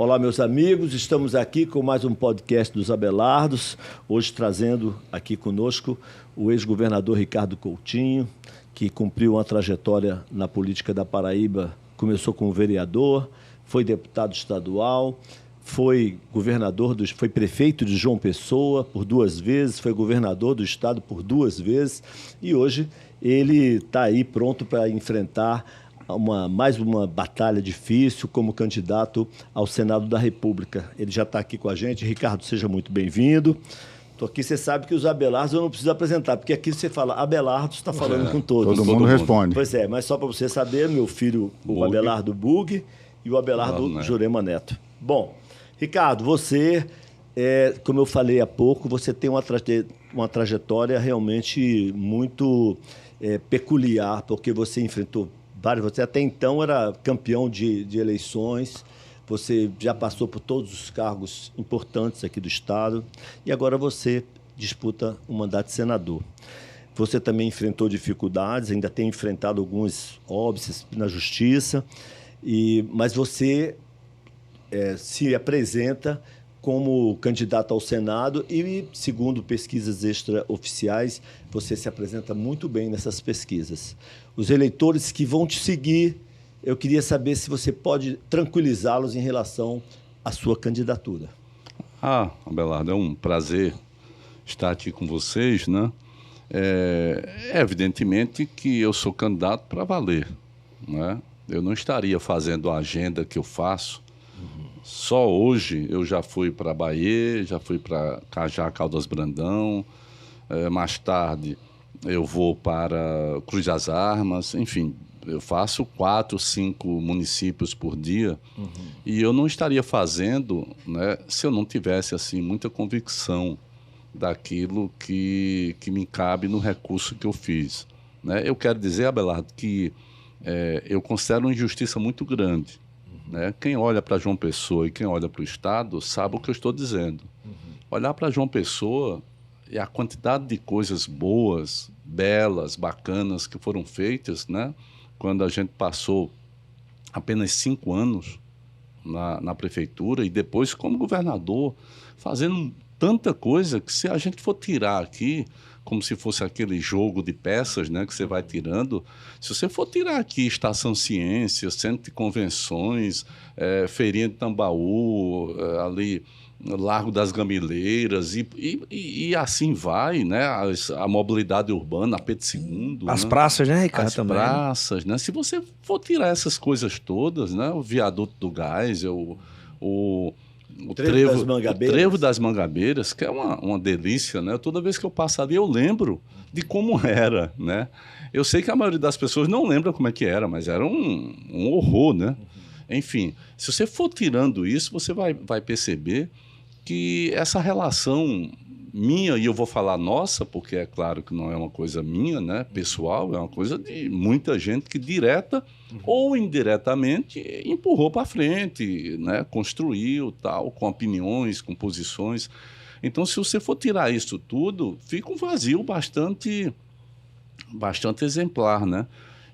Olá, meus amigos, estamos aqui com mais um podcast dos Abelardos, hoje trazendo aqui conosco o ex-governador Ricardo Coutinho, que cumpriu uma trajetória na política da Paraíba, começou como vereador, foi deputado estadual, foi foi prefeito de João Pessoa por 2 vezes, foi governador do estado por 2 vezes e hoje ele está aí pronto para enfrentar mais uma batalha difícil como candidato ao Senado da República. Ele já está aqui com a gente. Ricardo, seja muito bem-vindo. Estou aqui, você sabe que os Abelardos eu não preciso apresentar, porque aqui você fala Abelardo, está falando com todos. Todo mundo responde. Pois é, mas só para você saber, meu filho, o Abelardo Bug e o Abelardo Jurema Neto. Bom, Ricardo, você, como eu falei há pouco, você tem uma trajetória realmente muito peculiar, porque você enfrentou você até então era campeão de eleições, você já passou por todos os cargos importantes aqui do Estado e agora você disputa um mandato de senador. Você também enfrentou dificuldades, ainda tem enfrentado alguns óbices na Justiça, mas você se apresenta como candidato ao Senado e, segundo pesquisas extraoficiais, você se apresenta muito bem nessas pesquisas. Os eleitores que vão te seguir, eu queria saber se você pode tranquilizá-los em relação à sua candidatura. Abelardo, é um prazer estar aqui com vocês, né? Evidentemente que eu sou candidato para valer, né? Eu não estaria fazendo a agenda que eu faço. Só hoje eu já fui para Bahia, já fui para Cajá, Caldas Brandão, mais tarde eu vou para Cruz das Armas, enfim, eu faço 4, 5 municípios por dia e eu não estaria fazendo, né, se eu não tivesse assim, muita convicção daquilo que me cabe no recurso que eu fiz, né? Eu quero dizer, Abelardo, que eu considero uma injustiça muito grande. Né? Quem olha para João Pessoa e quem olha para o Estado sabe o que eu estou dizendo. Olhar para João Pessoa e a quantidade de coisas boas, belas, bacanas que foram feitas, né? Quando a gente passou apenas 5 anos na prefeitura e depois como governador, fazendo tanta coisa que se a gente for tirar aqui, como se fosse aquele jogo de peças, né, que você vai tirando. Se você for tirar aqui Estação Ciência, Centro de Convenções, Feirinha de Tambaú, ali Largo das Gamileiras, e assim vai, né, a mobilidade urbana, a Pedro II. As praças, né, Ricardo? As também, praças, né? Se você for tirar essas coisas todas, né, o Viaduto do Gás, o Trevo das Mangabeiras, que é uma delícia, né? Toda vez que eu passo ali, eu lembro de como era, né? Eu sei que a maioria das pessoas não lembra como é que era, mas era um horror, né? Enfim, se você for tirando isso, você vai perceber que essa relação minha, e eu vou falar nossa, porque é claro que não é uma coisa minha, né, pessoal, é uma coisa de muita gente que direta ou indiretamente empurrou para frente, né, construiu tal, com opiniões, com posições. Então, se você for tirar isso tudo, fica um vazio bastante exemplar, né?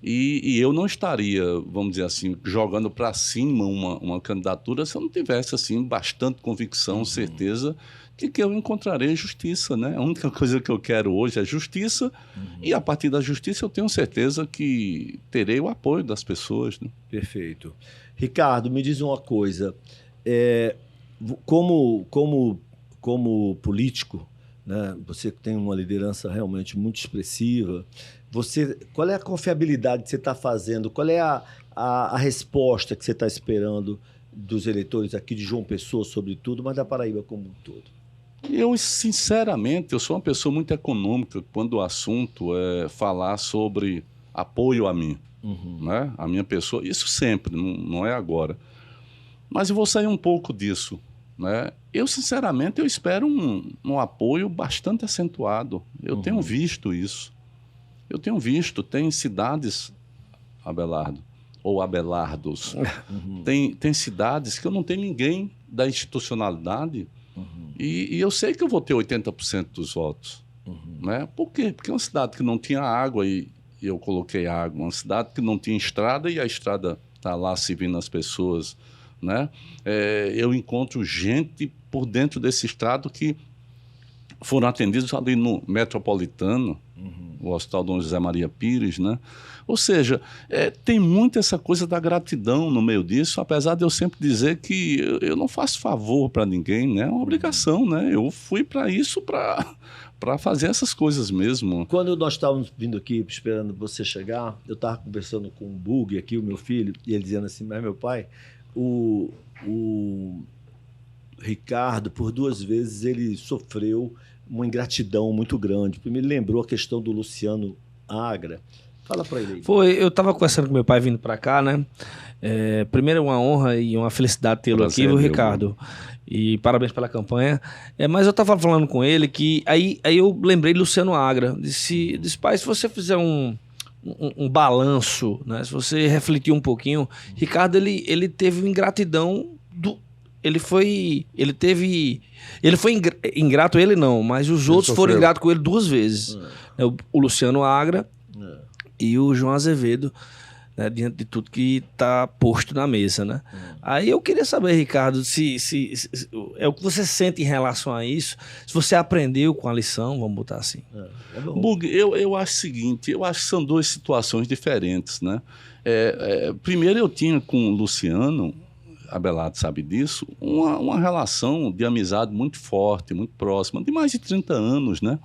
E eu não estaria, vamos dizer assim, jogando para cima uma candidatura se eu não tivesse assim bastante convicção, certeza que eu encontrarei justiça, né? A única coisa que eu quero hoje é justiça e a partir da justiça eu tenho certeza que terei o apoio das pessoas, né? Perfeito. Ricardo, me diz uma coisa, como político, né, você tem uma liderança realmente muito expressiva, qual é a confiabilidade que você está fazendo? Qual é a resposta que você está esperando dos eleitores aqui de João Pessoa, sobretudo, mas da Paraíba como um todo? Eu, sinceramente, eu sou uma pessoa muito econômica quando o assunto é falar sobre apoio a mim, né? A minha pessoa. Isso sempre, não é agora. Mas eu vou sair um pouco disso, né? Eu, sinceramente, eu espero um apoio bastante acentuado. Eu tenho visto isso. Tem cidades, Abelardo, ou Abelardos, tem cidades que eu não tenho ninguém da institucionalidade e eu sei que eu vou ter 80% dos votos. Né? Por quê? Porque é uma cidade que não tinha água e eu coloquei água, uma cidade que não tinha estrada e a estrada está lá servindo as pessoas né? Eu encontro gente por dentro desse estado que foram atendidos ali no Metropolitano, o Hospital Dom José Maria Pires, né? Ou seja, tem muito essa coisa da gratidão no meio disso, apesar de eu sempre dizer que eu não faço favor para ninguém, né? É uma obrigação, né? Eu fui para isso, para fazer essas coisas mesmo. Quando nós estávamos vindo aqui, esperando você chegar, eu estava conversando com o Bug aqui, o meu filho, e ele dizendo assim, mas meu pai, o Ricardo, por 2 vezes, ele sofreu uma ingratidão muito grande. Me lembrou a questão do Luciano Agra. Fala para ele aí. Eu estava conversando com meu pai vindo para cá, né? Primeiro é uma honra e uma felicidade tê-lo aqui, viu, Ricardo? E parabéns pela campanha. Mas eu estava falando com ele que... Aí eu lembrei de Luciano Agra. Disse, pai, se você fizer um balanço, né? Se você refletir um pouquinho, Ricardo, ele teve ingratidão Ele foi ingrato, ele não, mas os outros foram ingratos com ele 2 vezes. O Luciano Agra e o João Azevedo, né, diante de tudo que está posto na mesa, né? Aí eu queria saber, Ricardo, se é o que você sente em relação a isso, se você aprendeu com a lição, vamos botar assim. Bug, eu acho o seguinte, eu acho que são 2 situações diferentes, né? Primeiro eu tinha com o Luciano, Abelardo sabe disso, uma relação de amizade muito forte, muito próxima, de mais de 30 anos, né?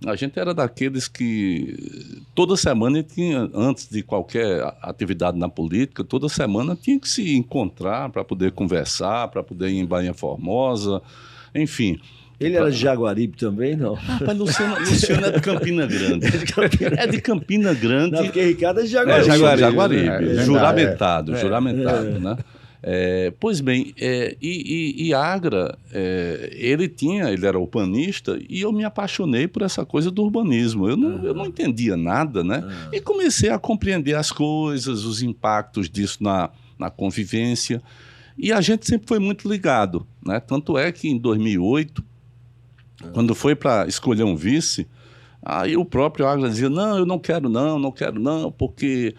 A gente era daqueles que toda semana tinha, antes de qualquer atividade na política, toda semana tinha que se encontrar para poder conversar, para poder ir em Baía Formosa, enfim. Ele era de Jaguaribe também, não? Rapaz, Luciano é de Campina Grande. É de Campina Grande. Não, porque Ricardo é de Jaguaribe. Jaguaribe. Juramentado, né? Pois bem, e Agra, ele era urbanista e eu me apaixonei por essa coisa do urbanismo. Eu não entendia nada, né? E comecei a compreender as coisas, os impactos disso na convivência. E a gente sempre foi muito ligado, né? Tanto é que em 2008, quando foi para escolher um vice, aí o próprio Agra dizia, não, eu não quero não, porque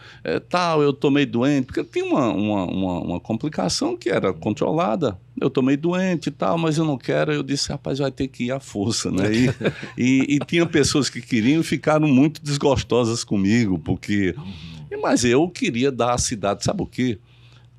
eu tô meio doente, porque tinha uma complicação que era controlada, eu tô meio doente e tal, mas eu não quero. Eu disse, rapaz, vai ter que ir à força, né? E tinha pessoas que queriam e ficaram muito desgostosas comigo, porque... Mas eu queria dar à cidade, sabe o quê?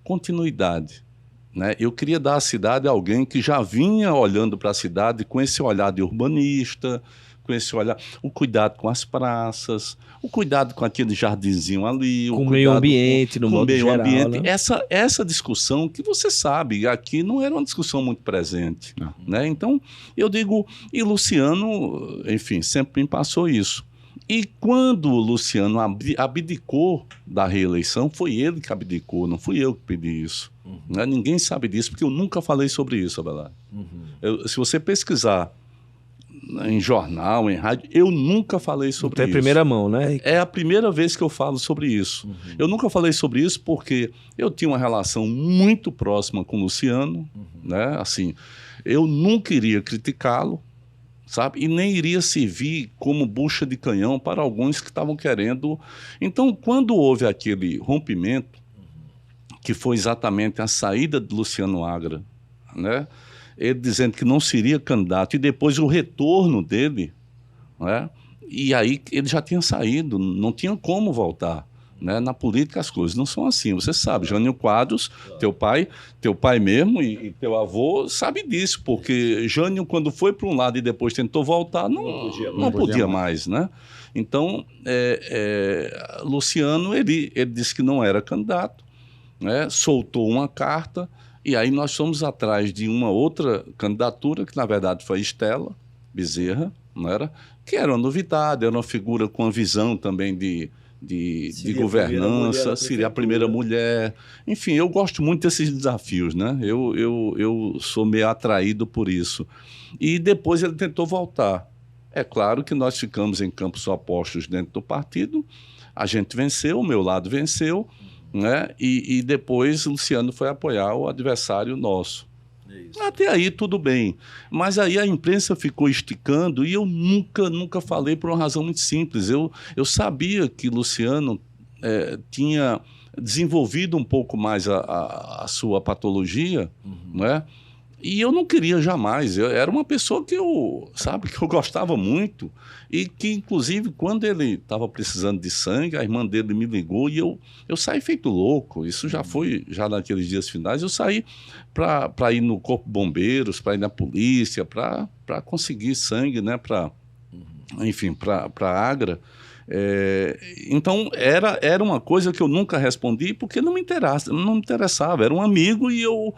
Continuidade. Né? Eu queria dar à cidade a alguém que já vinha olhando para a cidade com esse olhar de urbanista, com esse olhar, o cuidado com as praças, o cuidado com aquele jardinzinho ali, com o meio ambiente, no modo geral, né? Essa discussão que você sabe, aqui não era uma discussão muito presente, né? Então, eu digo, e Luciano, enfim, sempre me passou isso. E quando o Luciano abdicou da reeleição, foi ele que abdicou, não fui eu que pedi isso. Né? Ninguém sabe disso, porque eu nunca falei sobre isso, Abelardo. Se você pesquisar em jornal, em rádio, eu nunca falei sobre isso. É primeira mão, né? É a primeira vez que eu falo sobre isso. Eu nunca falei sobre isso porque eu tinha uma relação muito próxima com o Luciano, né? Assim, eu nunca iria criticá-lo, sabe? E nem iria servir como bucha de canhão para alguns que estavam querendo. Então, quando houve aquele rompimento, que foi exatamente a saída de Luciano Agra, né? Ele dizendo que não seria candidato, e depois o retorno dele, né? E aí ele já tinha saído, não tinha como voltar. Né? Na política as coisas não são assim, você sabe, Jânio Quadros, teu pai mesmo e teu avô sabe disso, porque Jânio, quando foi para um lado e depois tentou voltar, não podia mais, né? Então, Luciano, ele disse que não era candidato, né? Soltou uma carta, e aí nós fomos atrás de uma outra candidatura, que na verdade foi Estela Bezerra, não era? Que era uma novidade, era uma figura com uma visão também de governança, seria a primeira mulher. Enfim, eu gosto muito desses desafios, né? Eu sou meio atraído por isso. E depois ele tentou voltar. É claro que nós ficamos em campos opostos dentro do partido, a gente venceu, o meu lado venceu, né? E depois Luciano foi apoiar o adversário nosso. Até aí tudo bem, mas aí a imprensa ficou esticando e eu nunca falei por uma razão muito simples. Eu sabia que Luciano tinha desenvolvido um pouco mais a sua patologia, né? E eu não queria jamais. Eu era uma pessoa que eu gostava muito e que, inclusive, quando ele estava precisando de sangue, a irmã dele me ligou e eu saí feito louco. Isso já foi naqueles dias finais. Eu saí para ir no Corpo de Bombeiros, para ir na polícia, para conseguir sangue, né? Enfim, para a Agra. Então era uma coisa que eu nunca respondi porque não me interessava, era um amigo e eu,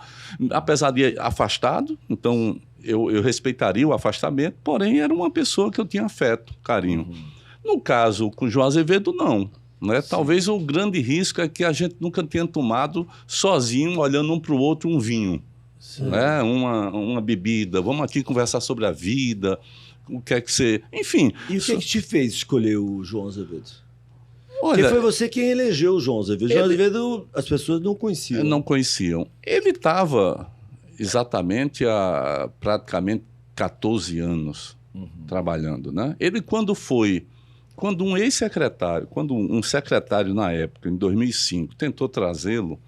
apesar de afastado, então eu respeitaria o afastamento, porém era uma pessoa que eu tinha afeto, carinho. No caso com o João Azevedo, não, né? Talvez o grande risco é que a gente nunca tenha tomado sozinho, olhando um para o outro, um vinho, né? Uma bebida, vamos aqui conversar sobre a vida. O que é que você... Enfim... E o que é que te fez escolher o João Azevedo? Olha, porque foi você quem elegeu o João Azevedo. O João Azevedo, as pessoas não conheciam. Não conheciam. Ele estava exatamente há praticamente 14 anos trabalhando, né? Ele quando um secretário na época, em 2005, tentou trazê-lo,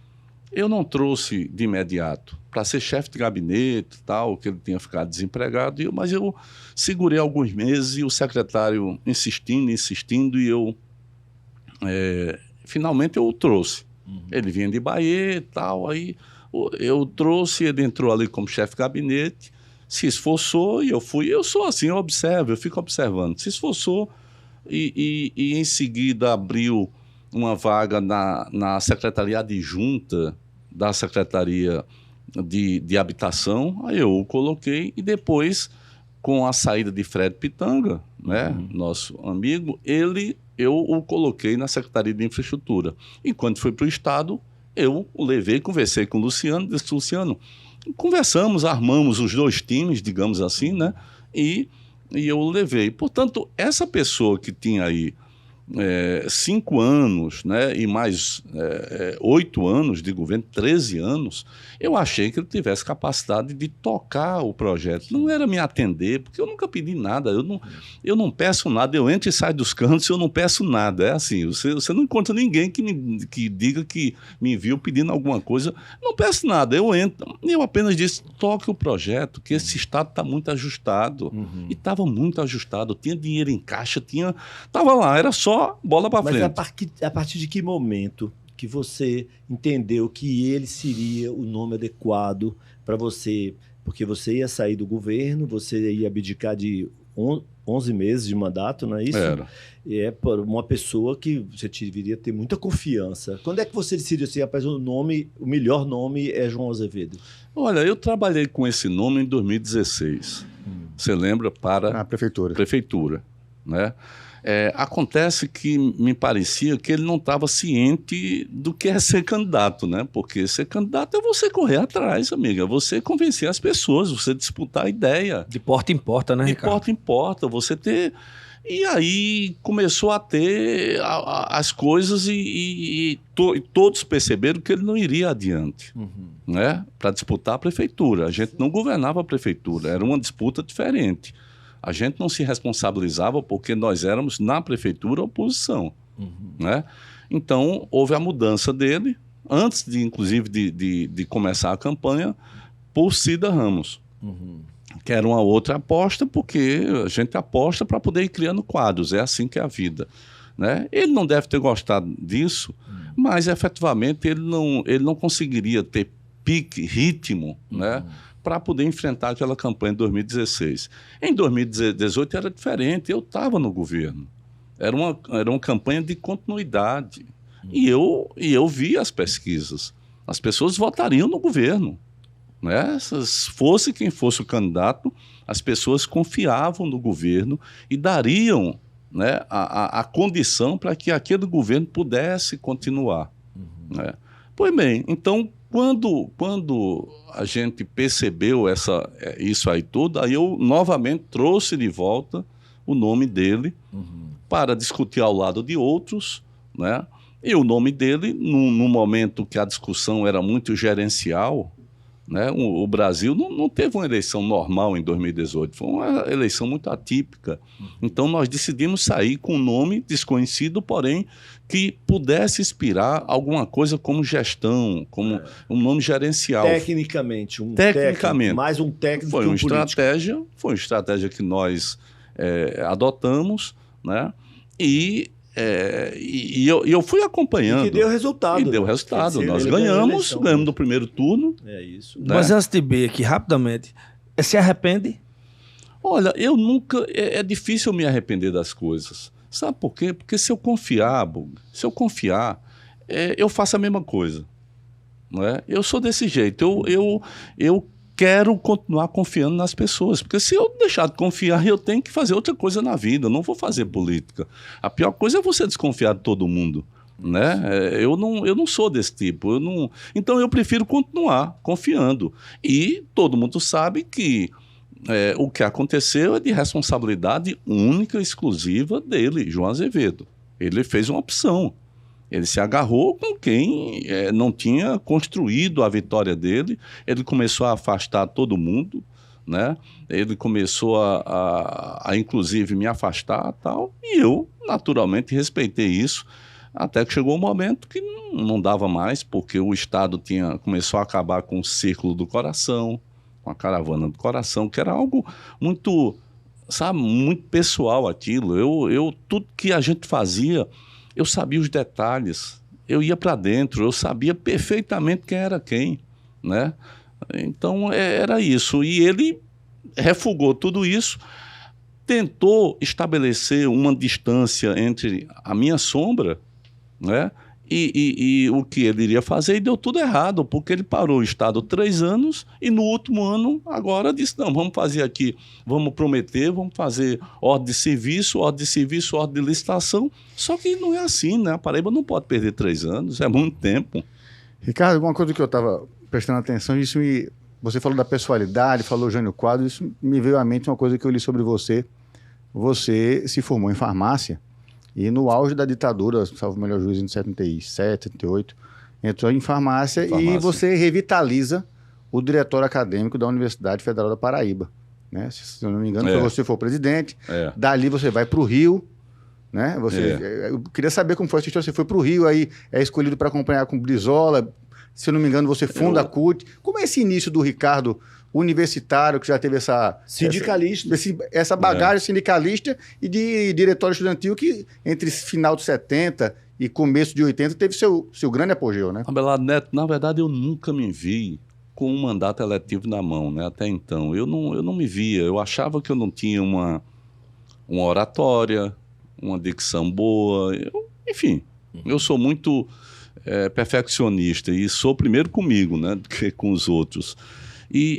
eu não trouxe de imediato para ser chefe de gabinete, tal, que ele tinha ficado desempregado, mas eu segurei alguns meses e o secretário insistindo, e eu finalmente eu o trouxe. Ele vinha de Bahia e tal, aí eu trouxe, ele entrou ali como chefe de gabinete, se esforçou e eu fui. Eu sou assim, eu observo, eu fico observando. Se esforçou e em seguida abriu uma vaga na Secretaria Adjunta da Secretaria de Habitação, aí eu o coloquei e depois, com a saída de Fred Pitanga, né, nosso amigo, eu o coloquei na Secretaria de Infraestrutura. E quando foi para o Estado, eu o levei, conversei com o Luciano, disse: Luciano, conversamos, armamos os dois times, digamos assim, né, e eu o levei. Portanto, essa pessoa que tinha aí 5 anos, né, e mais 8 anos de governo, 13 anos, eu achei que ele tivesse capacidade de tocar o projeto. Não era me atender, porque eu nunca pedi nada, eu não peço nada, eu entro e saio dos cantos e eu não peço nada. É assim, você não encontra ninguém que diga que me viu pedindo alguma coisa, não peço nada, eu entro, eu apenas disse: toque o projeto, que esse Estado está muito ajustado, e estava muito ajustado, tinha dinheiro em caixa, estava lá, era só bola para frente. Mas a partir de que momento que você entendeu que ele seria o nome adequado para você? Porque você ia sair do governo, você ia abdicar de 11 meses de mandato, não é isso? Era. É por uma pessoa que você deveria ter muita confiança. Quando é que você decidiu assim, rapaz, o melhor nome é João Azevedo? Olha, eu trabalhei com esse nome em 2016. Você lembra? Para a prefeitura. Prefeitura, né? Acontece que me parecia que ele não estava ciente do que é ser candidato, né? Porque ser candidato é você correr atrás, amiga, você convencer as pessoas, você disputar a ideia. De porta em porta, né, Ricardo? De porta em porta, você ter... E aí começou a ter as coisas e todos perceberam que ele não iria adiante, né? Para disputar a prefeitura. A gente não governava a prefeitura, era uma disputa diferente. A gente não se responsabilizava porque nós éramos, na prefeitura, oposição, né? Então, houve a mudança dele, antes, inclusive, de começar a campanha, por Cida Ramos, que era uma outra aposta, porque a gente aposta para poder ir criando quadros, é assim que é a vida, né? Ele não deve ter gostado disso, mas, efetivamente, ele não conseguiria ter pique, ritmo, né? Para poder enfrentar aquela campanha em 2016. Em 2018 era diferente, eu estava no governo. Era uma campanha de continuidade. E eu vi as pesquisas. As pessoas votariam no governo, né? Fosse quem fosse o candidato, as pessoas confiavam no governo e dariam, né, a condição para que aquele governo pudesse continuar, né? Pois bem, então, quando a gente percebeu isso aí tudo, aí eu novamente trouxe de volta o nome dele para discutir ao lado de outros, né? E o nome dele, no momento que a discussão era muito gerencial, né? O Brasil não teve uma eleição normal em 2018, foi uma eleição muito atípica. Então nós decidimos sair com um nome desconhecido, porém que pudesse inspirar alguma coisa como gestão, como um nome gerencial. Tecnicamente, mais um técnico foi que um político. Foi uma estratégia que nós adotamos, né? E eu fui acompanhando. E que deu resultado. E deu resultado. Dizer, nós ganhamos no primeiro turno. É isso. Né? Mas antes de ir aqui, rapidamente, se arrepende? Olha, eu nunca... É difícil eu me arrepender das coisas. Sabe por quê? Porque se eu confiar, eu faço a mesma coisa. Não é? Eu sou desse jeito. Eu quero continuar confiando nas pessoas, porque se eu deixar de confiar, eu tenho que fazer outra coisa na vida, eu não vou fazer política. A pior coisa é você desconfiar de todo mundo, né? Eu não sou desse tipo, então eu prefiro continuar confiando. E todo mundo sabe que o que aconteceu é de responsabilidade única e exclusiva dele, João Azevedo. Ele fez uma opção. Ele se agarrou com quem não tinha construído a vitória dele. Ele começou a afastar todo mundo, né? Ele começou a inclusive, me afastar e tal. E eu, naturalmente, respeitei isso. Até que chegou um momento que não dava mais, porque o Estado começou a acabar com o Círculo do Coração, com a Caravana do Coração, que era algo muito, sabe, muito pessoal aquilo. Tudo que a gente fazia... Eu sabia os detalhes, eu ia para dentro, eu sabia perfeitamente quem era quem, né? Então era isso. E ele refugou tudo isso, tentou estabelecer uma distância entre a minha sombra, né? E o que ele iria fazer, e deu tudo errado, porque ele parou o Estado 3 anos e no último ano agora disse, não, vamos fazer aqui, vamos prometer, vamos fazer ordem de serviço, ordem de licitação, só que não é assim, né? A Paraíba não pode perder 3 anos, é muito tempo. Ricardo, uma coisa que eu estava prestando atenção, você falou da pessoalidade, falou Jânio Quadros, isso me veio à mente uma coisa que eu li sobre você. Você se formou em farmácia, e no auge da ditadura, salvo o melhor juízo, em 77, 78, entrou em farmácia e você revitaliza o diretório acadêmico da Universidade Federal da Paraíba. Né? Se eu não me engano, você foi o presidente. Dali você vai para o Rio. Né? Eu queria saber como foi essa história. Você foi para o Rio, aí é escolhido para acompanhar com Brizola. Se eu não me engano, você funda a CUT. Como é esse início do Ricardo universitário, que já teve essa bagagem sindicalista e de diretório estudantil que entre final de 70 e começo de 80 teve seu grande apogeu, né? Abelardo Neto, na verdade eu nunca me vi com um mandato eletivo na mão, né? Até então. Eu não me via, eu achava que eu não tinha uma oratória, uma dicção boa, enfim, eu sou muito perfeccionista e sou primeiro comigo, né, do que com os outros.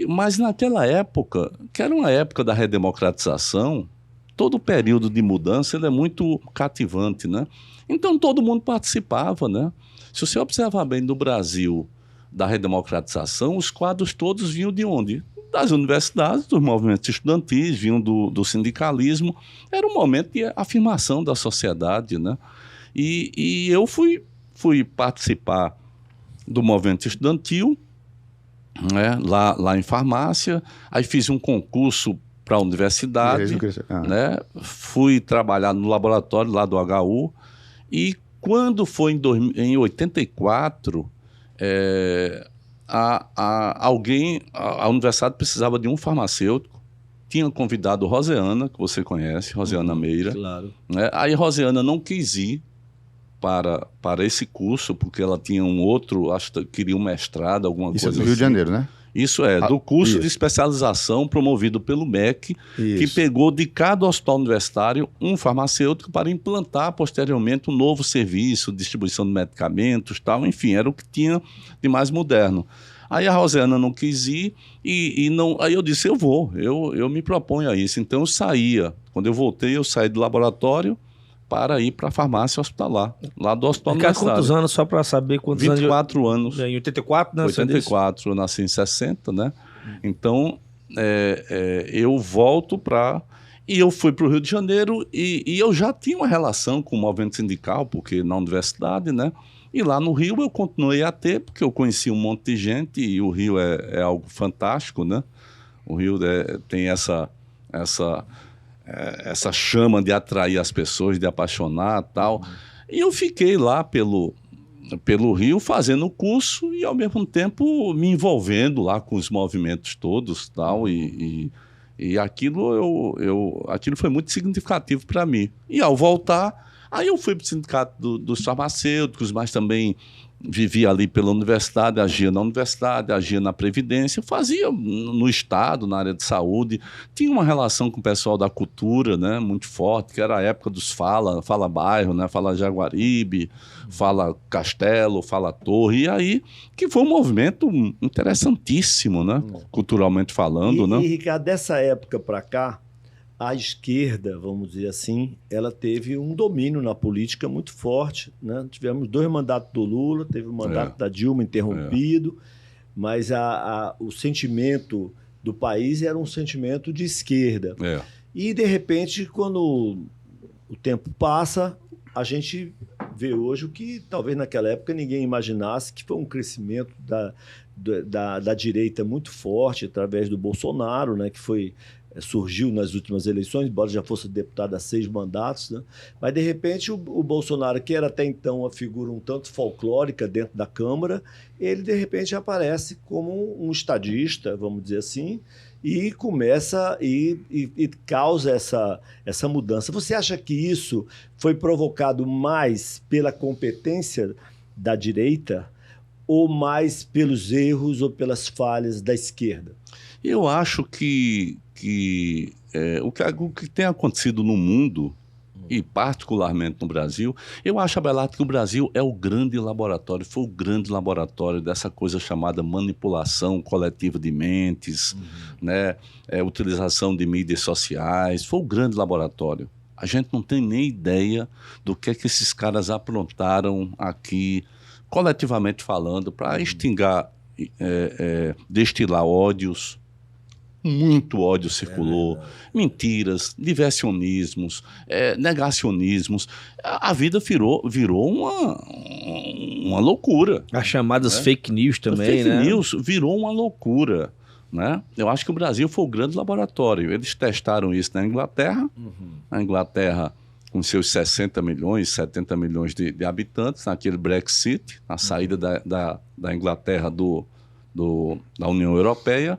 Mas naquela época, que era uma época da redemocratização, todo o período de mudança ele é muito cativante, né? Então todo mundo participava, né? Se você observar bem no Brasil da redemocratização, os quadros todos vinham de onde? Das universidades, dos movimentos estudantis, vinham do sindicalismo. Era um momento de afirmação da sociedade, né? E eu fui participar do movimento estudantil, né, lá em farmácia, aí fiz um concurso para a universidade, né, fui trabalhar no laboratório lá do HU, e quando foi em 84, a universidade precisava de um farmacêutico, tinha convidado Roseana, que você conhece, Roseana Meira, claro. Né, aí Roseana não quis ir para esse curso, porque ela tinha acho que queria um mestrado, alguma coisa assim. Isso é do Rio de Janeiro, né? Isso do curso de especialização promovido pelo MEC, que pegou de cada hospital universitário um farmacêutico para implantar posteriormente um novo serviço, distribuição de medicamentos, tal, enfim, era o que tinha de mais moderno. Aí a Rosiana não quis ir aí eu disse, eu me proponho a isso. Então eu saía, quando eu voltei, eu saí do laboratório para ir para a farmácia hospitalar, lá do hospital universitário. Quantos anos, só para saber quantos 24 anos. Em 84, né? 84, eu nasci em 60, né? Então, eu volto e eu fui para o Rio de Janeiro e eu já tinha uma relação com o movimento sindical, porque na universidade, né? E lá no Rio eu continuei a ter, porque eu conheci um monte de gente, e o Rio é algo fantástico, né? O Rio tem essa chama de atrair as pessoas, de apaixonar e tal. E eu fiquei lá pelo Rio fazendo o curso e, ao mesmo tempo, me envolvendo lá com os movimentos todos tal, e aquilo foi muito significativo para mim. E, ao voltar, aí eu fui para o sindicato dos farmacêuticos, mas também vivia ali pela universidade, agia na universidade, agia na Previdência, fazia no Estado, na área de saúde, tinha uma relação com o pessoal da cultura, né, muito forte, que era a época dos Fala Bairro, né, Fala Jaguaribe, Fala Castelo, Fala Torre, e aí que foi um movimento interessantíssimo, né, culturalmente falando. E, Ricardo, dessa época para cá, a esquerda, vamos dizer assim, ela teve um domínio na política muito forte, né? Tivemos 2 mandatos do Lula, teve o mandato da Dilma interrompido, mas o sentimento do país era um sentimento de esquerda. E, de repente, quando o tempo passa, a gente vê hoje o que talvez naquela época ninguém imaginasse, que foi um crescimento da direita muito forte através do Bolsonaro, né? Que surgiu nas últimas eleições, embora já fosse deputado há 6 mandatos, né? Mas, de repente, o Bolsonaro, que era até então uma figura um tanto folclórica dentro da Câmara, ele, de repente, aparece como um estadista, vamos dizer assim, e começa e causa essa mudança. Você acha que isso foi provocado mais pela competência da direita ou mais pelos erros ou pelas falhas da esquerda? Eu acho que o que tem acontecido no mundo, e particularmente no Brasil, eu acho, Abelardo, que o Brasil é o grande laboratório, foi o grande laboratório dessa coisa chamada manipulação coletiva de mentes, né? Utilização de mídias sociais, foi o grande laboratório. A gente não tem nem ideia do que esses caras aprontaram aqui, coletivamente falando, para destilar ódios. Muito ódio circulou, mentiras, diversionismos, negacionismos. A vida virou uma loucura. As chamadas fake news também, Fake news virou uma loucura, né? Eu acho que o Brasil foi o grande laboratório. Eles testaram isso na Inglaterra. A Inglaterra, com seus 60 milhões, 70 milhões de habitantes, naquele Brexit, a saída da Inglaterra da União Europeia,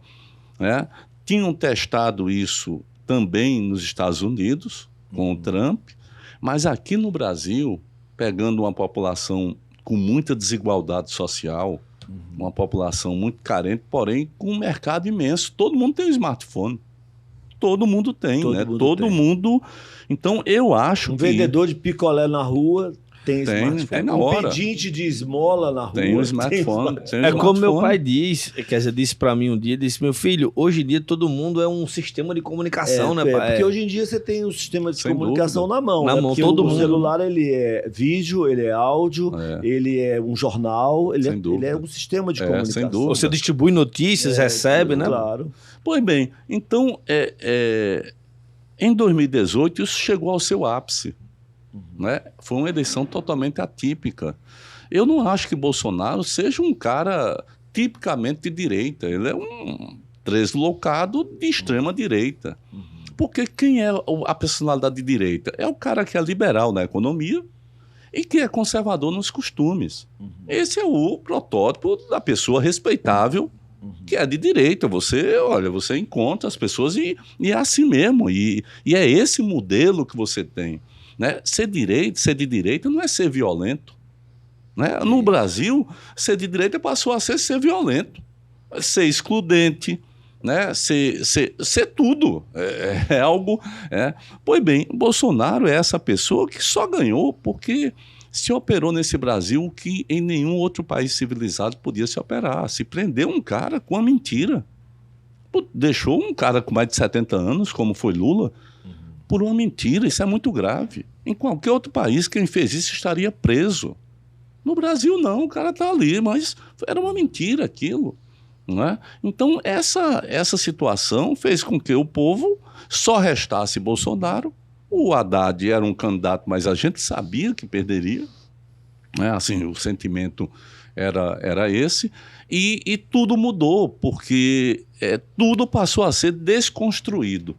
né? Tinham testado isso também nos Estados Unidos, com o Trump, mas aqui no Brasil, pegando uma população com muita desigualdade social, uma população muito carente, porém com um mercado imenso. Todo mundo tem um smartphone. Todo mundo tem, Todo mundo. Então, eu acho que... vendedor de picolé na rua... Tem smartphone. Tem na hora. Pedinte de esmola na rua. Tem um smartphone. Como meu pai disse para mim um dia, disse, meu filho, hoje em dia todo mundo é um sistema de comunicação, né, pai? Porque hoje em dia você tem um sistema de comunicação na mão. Na mão, todo mundo. O celular, ele é vídeo, ele é áudio, ele é um jornal, ele é um sistema de comunicação. Sem dúvida. Você distribui notícias, recebe, né? Claro. Pois bem, então, em 2018, isso chegou ao seu ápice. Né? Foi uma eleição totalmente atípica. Eu não acho que Bolsonaro seja um cara tipicamente de direita. Ele é um deslocado de extrema direita. Porque quem é a personalidade de direita? É o cara que é liberal na economia e que é conservador nos costumes. Esse é o protótipo da pessoa respeitável que é de direita. Você encontra as pessoas e é assim mesmo. E é esse modelo que você tem. Né? Ser de direita não é ser violento. Né? No Brasil, ser de direita passou a ser violento, ser excludente, né? ser tudo. É algo... Pois bem, Bolsonaro é essa pessoa que só ganhou porque se operou nesse Brasil que em nenhum outro país civilizado podia se operar. Se prendeu um cara com uma mentira. Deixou um cara com mais de 70 anos, como foi Lula, por uma mentira. Isso é muito grave. Em qualquer outro país, quem fez isso estaria preso. No Brasil, não. O cara está ali, mas era uma mentira aquilo. Não é? Então, essa situação fez com que o povo só restasse Bolsonaro. O Haddad era um candidato, mas a gente sabia que perderia. né? Assim, o sentimento era esse, e tudo mudou, porque tudo passou a ser desconstruído.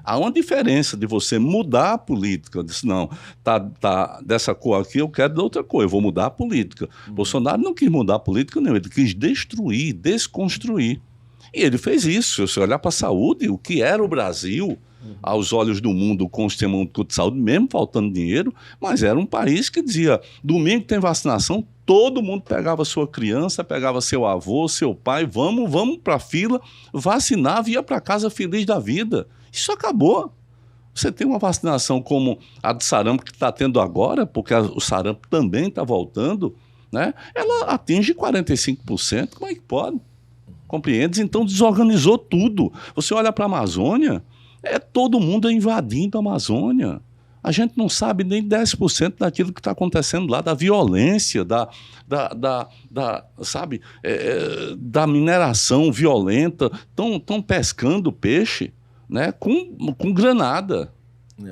Há uma diferença de você mudar a política. Disse, não, tá dessa cor aqui, eu quero de outra cor, eu vou mudar a política. Bolsonaro não quis mudar a política, não, ele quis destruir, desconstruir. E ele fez isso. Se você olhar para a saúde, o que era o Brasil, aos olhos do mundo, com o sistema único de saúde, mesmo faltando dinheiro, mas era um país que dizia, domingo tem vacinação, todo mundo pegava sua criança, pegava seu avô, seu pai, vamos para a fila, vacinava e ia para casa feliz da vida. Isso acabou. Você tem uma vacinação como a de sarampo que está tendo agora, porque o sarampo também está voltando, né? Ela atinge 45%, como é que pode? Compreende? Então desorganizou tudo. Você olha para a Amazônia, todo mundo invadindo a Amazônia. A gente não sabe nem 10% daquilo que está acontecendo lá, da violência, sabe, da mineração violenta. Estão pescando peixe, né, com granada.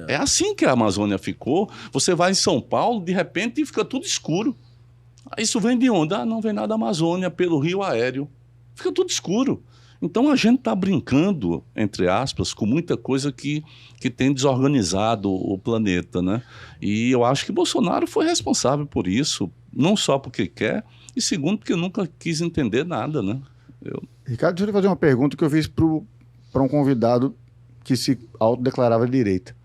É assim que a Amazônia ficou. Você vai em São Paulo, de repente fica tudo escuro. Isso vem de onde? Não vem nada da Amazônia, pelo rio aéreo. Fica tudo escuro. Então a gente está brincando, entre aspas, com muita coisa que tem desorganizado o planeta, né? E eu acho que Bolsonaro foi responsável por isso, não só porque quer, e segundo porque nunca quis entender nada, né? Ricardo, deixa eu fazer uma pergunta que eu fiz para um convidado que se autodeclarava de direita.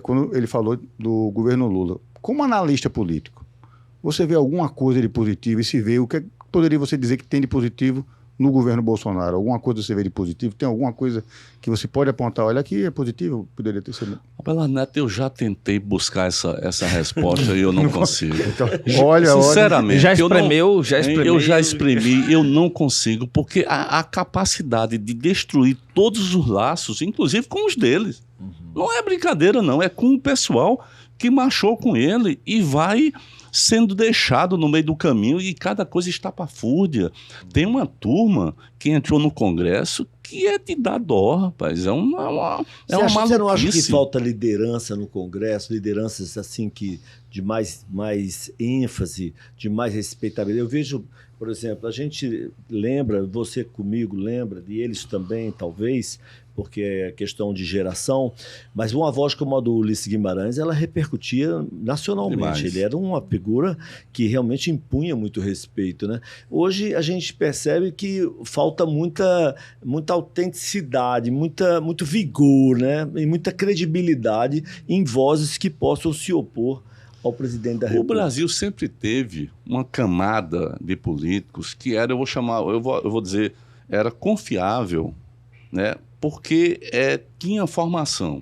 Quando ele falou do governo Lula. Como analista político, você vê alguma coisa de positivo e se vê o que poderia você dizer que tem de positivo no governo Bolsonaro? Alguma coisa você vê de positivo? Tem alguma coisa que você pode apontar? Olha, aqui é positivo, poderia ter sido. Abelard Neto, eu já tentei buscar essa resposta e eu não consigo. Então, olha, sinceramente, já espremeu. Eu já exprimi, eu não consigo, porque a capacidade de destruir todos os laços, inclusive com os deles, não é brincadeira, não. É com o pessoal que marchou com ele e vai sendo deixado no meio do caminho e cada coisa estapafúrdia. Tem uma turma que entrou no Congresso que é de dar dó, rapaz. Você não acha que falta liderança no Congresso? Lideranças assim que de mais ênfase, de mais respeitabilidade? Eu vejo, por exemplo, a gente lembra, você comigo lembra, e eles também, talvez, porque é questão de geração, mas uma voz como a do Ulisses Guimarães, ela repercutia nacionalmente. Demais. Ele era uma figura que realmente impunha muito respeito, né? Hoje a gente percebe que falta muita autenticidade, muito vigor, né? E muita credibilidade em vozes que possam se opor ao presidente da República. O Brasil sempre teve uma camada de políticos que era, eu vou dizer, era confiável, né? Porque tinha formação.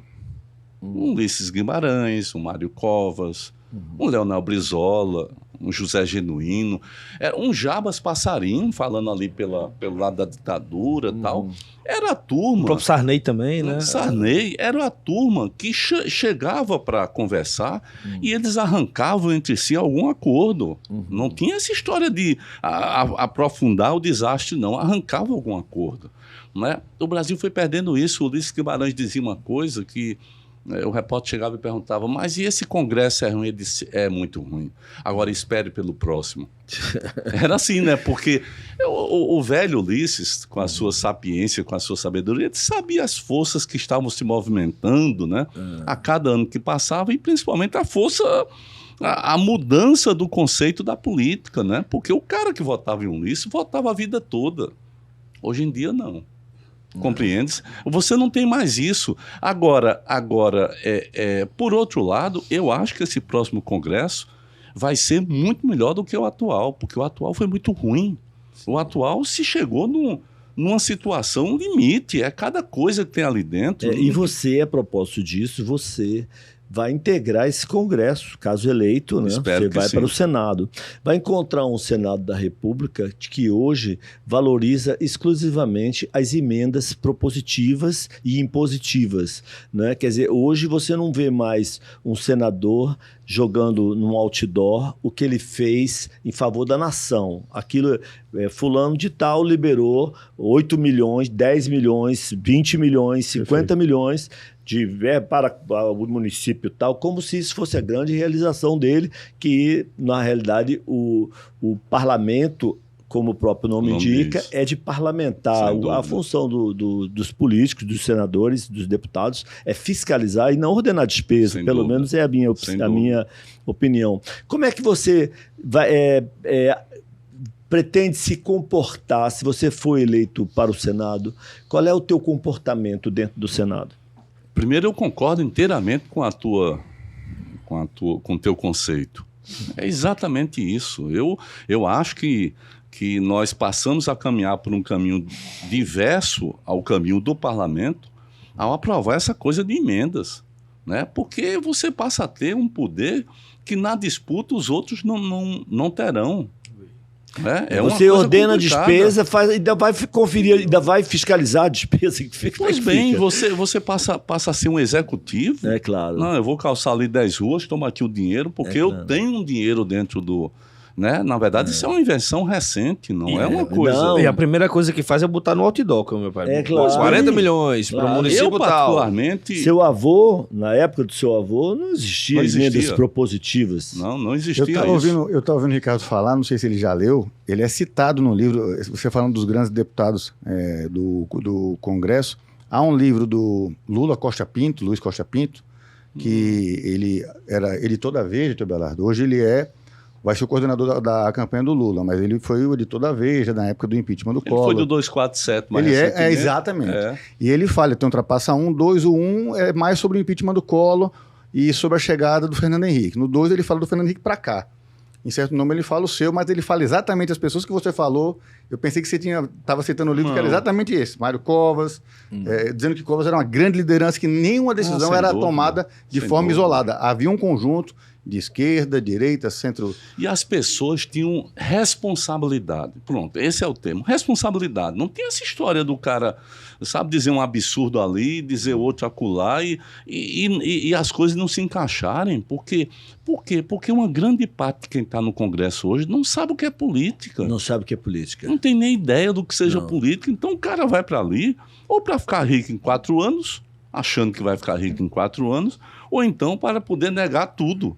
Um Ulisses Guimarães, um Mário Covas, um Leonel Brizola, um José Genuíno, era um Jabas Passarinho, falando ali pelo lado da ditadura e tal. Era a turma... O próprio Sarney também, né? Sarney era a turma que chegava para conversar e eles arrancavam entre si algum acordo. Não tinha essa história de aprofundar o desastre, não. Arrancavam algum acordo. Né? O Brasil foi perdendo isso. O Ulisses Guimarães dizia uma coisa que o repórter chegava e perguntava, mas e esse Congresso é ruim? Ele disse, é muito ruim. Agora espere pelo próximo. Era assim, né? Porque o velho Ulisses, com a sua sapiência, com a sua sabedoria, ele sabia as forças que estavam se movimentando, né? A cada ano que passava, e principalmente a força... A mudança do conceito da política, né? Porque o cara que votava em Ulisses votava a vida toda. Hoje em dia, não. Compreendes? Você não tem mais isso. Agora por outro lado, eu acho que esse próximo Congresso vai ser muito melhor do que o atual, porque o atual foi muito ruim. O atual se chegou numa situação limite, cada coisa que tem ali dentro. E você, a propósito disso, você vai integrar esse Congresso, caso eleito, né? Você vai para o Senado. Vai encontrar um Senado da República que hoje valoriza exclusivamente as emendas propositivas e impositivas, né? Quer dizer, hoje você não vê mais um senador jogando num outdoor o que ele fez em favor da nação. Aquilo, fulano de tal liberou 8 milhões, 10 milhões, 20 milhões, 50 milhões de para o município tal, como se isso fosse a grande realização dele, que, na realidade, o parlamento, como o próprio nome indica, diz. É de parlamentar. A função dos políticos, dos senadores, dos deputados, é fiscalizar e não ordenar despesa. Sem Pelo dúvida. Menos é a minha opinião. Como é que você pretende se comportar se você for eleito para o Senado? Qual é o teu comportamento dentro do Senado? Primeiro, eu concordo inteiramente com o teu conceito. É exatamente isso. Eu acho que nós passamos a caminhar por um caminho diverso ao caminho do parlamento ao aprovar essa coisa de emendas, né? Porque você passa a ter um poder que na disputa os outros não terão. Você ordena a despesa, ainda vai conferir, ainda vai fiscalizar a despesa. Pois bem, você passa a ser um executivo. É claro. Não, eu vou calçar ali 10 ruas, toma aqui o dinheiro, porque eu tenho um dinheiro dentro do... Né? Na verdade, isso é uma invenção recente, não é uma coisa... Não. E a primeira coisa que faz é botar no outdoor, meu pai. É claro. 40 milhões para o município tal. Particularmente... Seu avô, na época do seu avô, não existia emendas propositivas. Não existia Eu estava ouvindo o Ricardo falar, não sei se ele já leu, ele é citado no livro, você falando dos grandes deputados do Congresso, há um livro do Luiz Costa Pinto, que ele era editor da Veja, Heitor Belardo. Hoje ele vai ser o coordenador da campanha do Lula, mas ele foi o editor da Veja na época do impeachment do Collor. Ele foi do 247, mas ele exatamente. E ele fala, então ultrapassa 1, 2, o 1 é mais sobre o impeachment do Collor e sobre a chegada do Fernando Henrique. No 2 ele fala do Fernando Henrique para cá. Em certo nome ele fala o seu, mas ele fala exatamente as pessoas que você falou. Eu pensei que você estava citando o livro, que era exatamente esse. Mário Covas, dizendo que Covas era uma grande liderança, que nenhuma decisão era tomada de forma isolada. Havia um conjunto de esquerda, direita, centro... E as pessoas tinham responsabilidade. Pronto, esse é o termo. Responsabilidade. Não tem essa história do cara, sabe, dizer um absurdo ali, dizer outro acolá e as coisas não se encaixarem. Por quê? Porque uma grande parte de quem está no Congresso hoje não sabe o que é política. Não sabe o que é política. Não tem nem ideia do que seja política. Então o cara vai para ali, ou para ficar rico em 4 anos, achando que vai ficar rico em 4 anos, ou então para poder negar tudo.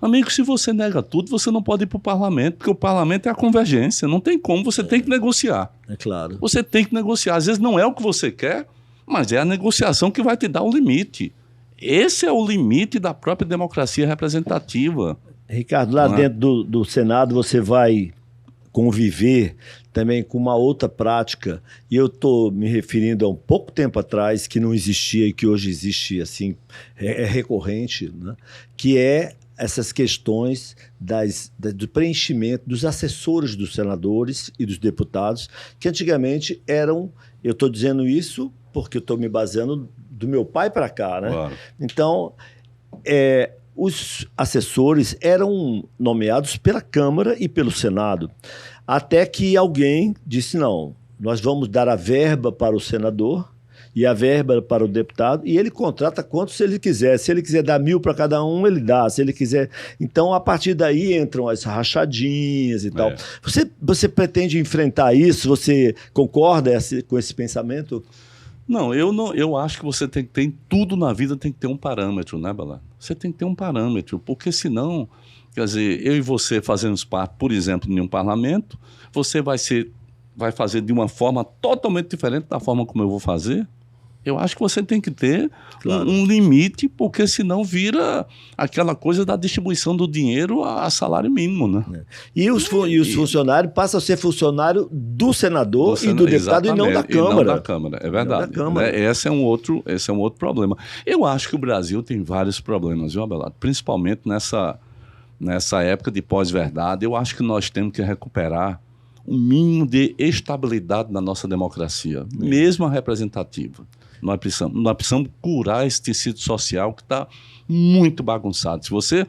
Amigo, se você nega tudo, você não pode ir para o parlamento, porque o parlamento é a convergência. Não tem como, você tem que negociar. É claro. Você tem que negociar. Às vezes não é o que você quer, mas é a negociação que vai te dar o limite. Esse é o limite da própria democracia representativa. Ricardo, lá dentro do Senado você vai conviver também com uma outra prática, e eu estou me referindo a um pouco tempo atrás, que não existia e que hoje existe, assim, é recorrente, né? Que é essas questões do preenchimento dos assessores dos senadores e dos deputados, que antigamente eram, eu estou dizendo isso porque eu estou me baseando do meu pai para cá, né? Claro. Então, os assessores eram nomeados pela Câmara e pelo Senado, até que alguém disse, não, nós vamos dar a verba para o senador e a verba para o deputado, e ele contrata quantos ele quiser. Se ele quiser dar 1.000 para cada um, ele dá. Se ele quiser... Então, a partir daí entram as rachadinhas e tal. Você pretende enfrentar isso? Você concorda com esse pensamento? Não, eu acho que você tem que ter, em tudo na vida tem que ter um parâmetro, né, Bela? Você tem que ter um parâmetro, porque senão, quer dizer, eu e você fazemos parte, por exemplo, de um parlamento, você vai fazer de uma forma totalmente diferente da forma como eu vou fazer. Eu acho que você tem que ter um limite, porque senão vira aquela coisa da distribuição do dinheiro a salário mínimo, né? E os funcionários passam a ser funcionário do senador e do deputado e não da Câmara. E não da Câmara, é verdade. Esse é um outro problema. Eu acho que o Brasil tem vários problemas, viu, Abelardo? Principalmente nessa época de pós-verdade. Eu acho que nós temos que recuperar um mínimo de estabilidade na nossa democracia, mesmo a representativa. Nós precisamos curar esse tecido social que está muito bagunçado. Se você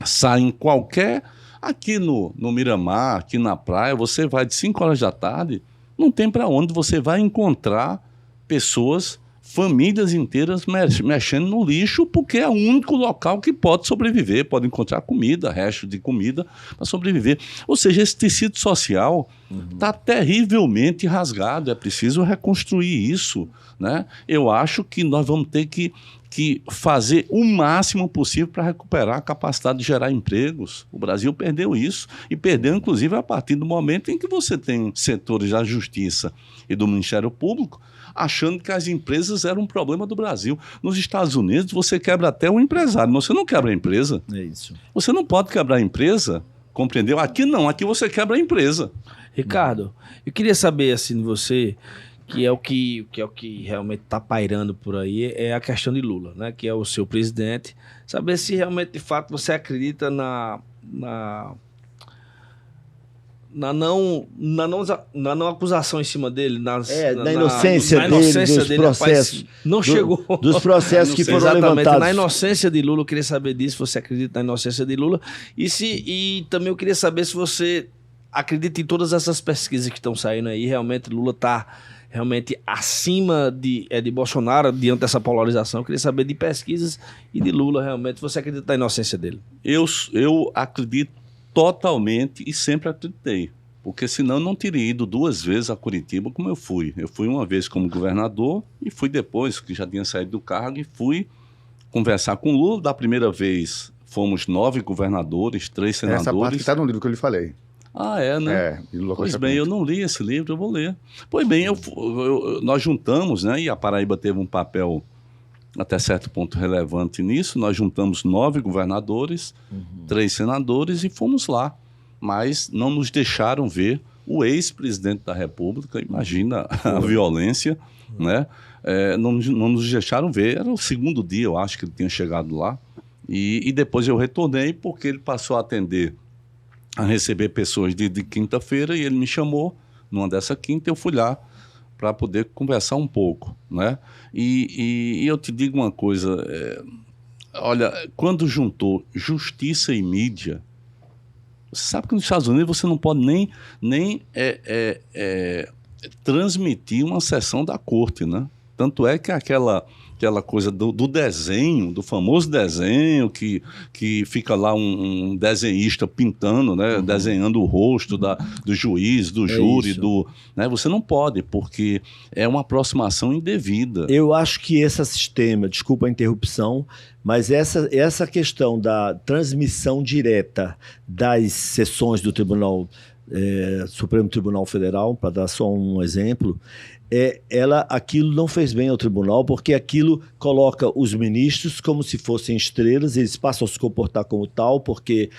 sai em qualquer... Aqui no Miramar, aqui na praia, você vai de 5 horas da tarde, não tem para onde você vai encontrar pessoas famílias inteiras mexendo no lixo, porque é o único local que pode sobreviver, pode encontrar comida, resto de comida para sobreviver. Ou seja, esse tecido social está terrivelmente rasgado, é preciso reconstruir isso, né? Eu acho que nós vamos ter que fazer o máximo possível para recuperar a capacidade de gerar empregos. O Brasil perdeu isso, e perdeu inclusive a partir do momento em que você tem setores da Justiça e do Ministério Público achando que as empresas eram um problema do Brasil. Nos Estados Unidos você quebra até o empresário, mas você não quebra a empresa. É isso. Você não pode quebrar a empresa, compreendeu? Aqui não, aqui você quebra a empresa. Ricardo, eu queria saber assim de você, que é o que realmente está pairando por aí, é a questão de Lula, né? Que é o seu presidente. Saber se realmente, de fato, você acredita na não acusação em cima dele, na inocência dele, dos processos. Rapaz, não chegou. Dos processos que foram exatamente, levantados. Na inocência de Lula, eu queria saber disso, você acredita na inocência de Lula? E também eu queria saber se você acredita em todas essas pesquisas que estão saindo aí, realmente Lula está realmente acima de Bolsonaro diante dessa polarização. Eu queria saber de pesquisas e de Lula, realmente, você acredita na inocência dele? Eu acredito totalmente e sempre acreditei, porque senão eu não teria ido 2 vezes a Curitiba como eu fui. Eu fui uma vez como governador e fui depois, que já tinha saído do cargo, e fui conversar com o Lula. Da primeira vez fomos 9 governadores, 3 senadores. Essa parte que está no livro que eu lhe falei. Ah, é, né? Pois bem, eu não li esse livro, eu vou ler. Pois bem, nós juntamos, né? E a Paraíba teve um papel até certo ponto relevante nisso. Nós juntamos 9 governadores, 3 senadores e fomos lá. Mas não nos deixaram ver o ex-presidente da República. Imagina a violência, né? Não nos deixaram ver. Era o 2º dia, eu acho, que ele tinha chegado lá. E depois eu retornei porque ele passou a receber pessoas de quinta-feira, e ele me chamou numa dessa quinta, eu fui lá para poder conversar um pouco, né? E eu te digo uma coisa, olha, quando juntou justiça e mídia, você sabe que nos Estados Unidos você não pode nem transmitir uma sessão da corte, né? Tanto é que aquela coisa do desenho, do famoso desenho que fica lá um desenhista pintando, né, desenhando o rosto do juiz, do júri, né, você não pode, porque é uma aproximação indevida. Eu acho que esse sistema, desculpa a interrupção, mas essa questão da transmissão direta das sessões do Supremo Tribunal Federal, para dar só um exemplo, aquilo não fez bem ao tribunal, porque aquilo coloca os ministros como se fossem estrelas, eles passam a se comportar como tal, porque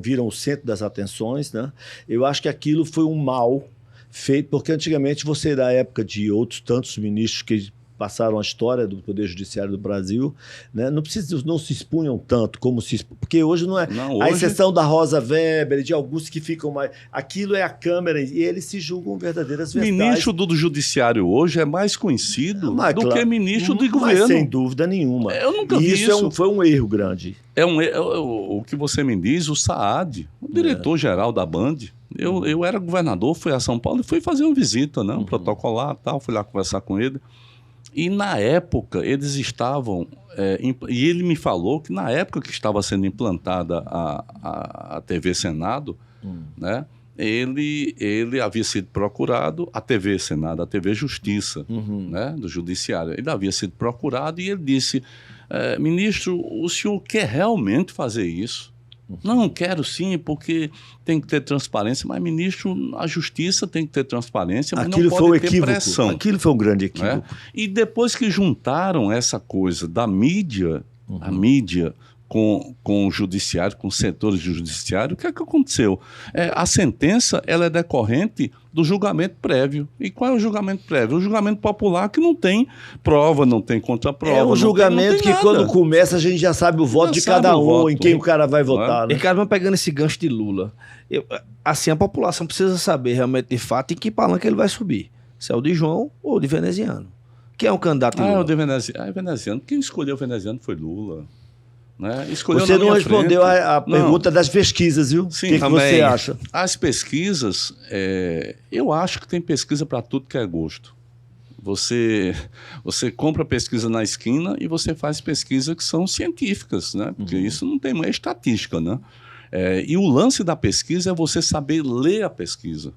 viram o centro das atenções, né? Eu acho que aquilo foi um mal feito, porque antigamente você, da época de outros tantos ministros que passaram a história do Poder Judiciário do Brasil, né? Não se expunham tanto como se expõem, porque hoje não é. A exceção da Rosa Weber e de alguns que ficam mais. Aquilo é a Câmara e eles se julgam verdadeiras verdades. Ministro do Judiciário hoje é mais conhecido do que ministro do governo. Sem dúvida nenhuma. Eu nunca vi isso. Foi um erro grande. O que você me diz, o Saad, o diretor-geral da Band. Eu era governador, fui a São Paulo e fui fazer uma visita, né? Protocolar e tal, fui lá conversar com ele. E na época eles estavam, e ele me falou que na época que estava sendo implantada a TV Senado, né, ele havia sido procurado, a TV Senado, a TV Justiça, né, do Judiciário, ele havia sido procurado e ele disse, ministro, o senhor quer realmente fazer isso? Não, quero sim, porque tem que ter transparência, mas, ministro, a justiça tem que ter transparência, mas aquilo não pode ter pressão. Aquilo foi um grande equívoco. Né? E depois que juntaram essa coisa da mídia, a mídia com o judiciário, com os setores do judiciário, o que é que aconteceu? A sentença ela é decorrente do julgamento prévio. E qual é o julgamento prévio? O julgamento popular que não tem prova, não tem contraprova. É um julgamento que quando começa a gente já sabe o voto de cada um, em quem o cara vai votar. Né? Ricardo, pegando esse gancho de Lula, assim, a população precisa saber realmente de fato em que palanque ele vai subir. Se é o de João ou o de Veneziano. Quem é o candidato de Lula? O de Veneziano. Quem escolheu o Veneziano foi Lula. Né? Você não respondeu a pergunta das pesquisas, viu? Sim, o que você acha? As pesquisas, eu acho que tem pesquisa para tudo que é gosto. Você compra pesquisa na esquina e você faz pesquisas que são científicas, né? Porque isso não tem mais estatística, né? E o lance da pesquisa é você saber ler a pesquisa.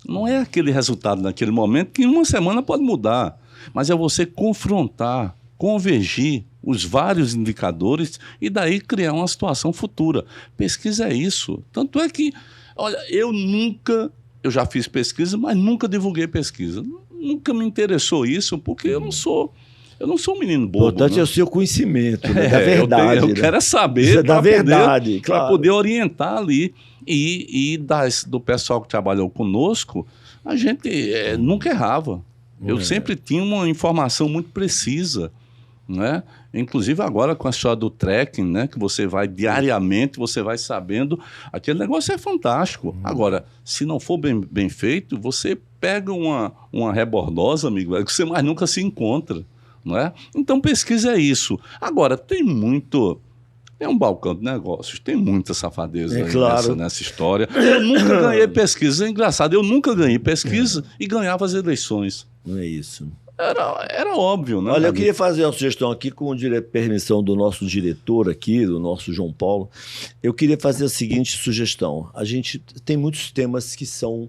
Não é aquele resultado naquele momento que em uma semana pode mudar, mas é você confrontar, convergir os vários indicadores e daí criar uma situação futura. Pesquisa é isso. Tanto é que, olha, eu já fiz pesquisa, mas nunca divulguei pesquisa. Nunca me interessou isso, porque eu não sou um menino bobo. O importante é o seu conhecimento, né? Da verdade. Eu quero saber da verdade, para poder orientar ali. E do pessoal que trabalhou conosco, a gente nunca errava. Eu sempre tinha uma informação muito precisa, né? Inclusive agora com a história do tracking, né? Que você vai diariamente, você vai sabendo, aquele negócio é fantástico. Agora, se não for bem feito, você pega uma rebordosa, amigo, que você mais nunca se encontra, não é? Então pesquisa é isso. Agora, é um balcão de negócios, tem muita safadeza nessa história. Eu nunca ganhei pesquisa, é engraçado, eu nunca ganhei pesquisa e ganhava as eleições. Não é isso. Era óbvio, né? Olha, eu queria fazer uma sugestão aqui, com permissão do nosso diretor aqui, do nosso João Paulo. Eu queria fazer a seguinte sugestão. A gente tem muitos temas que são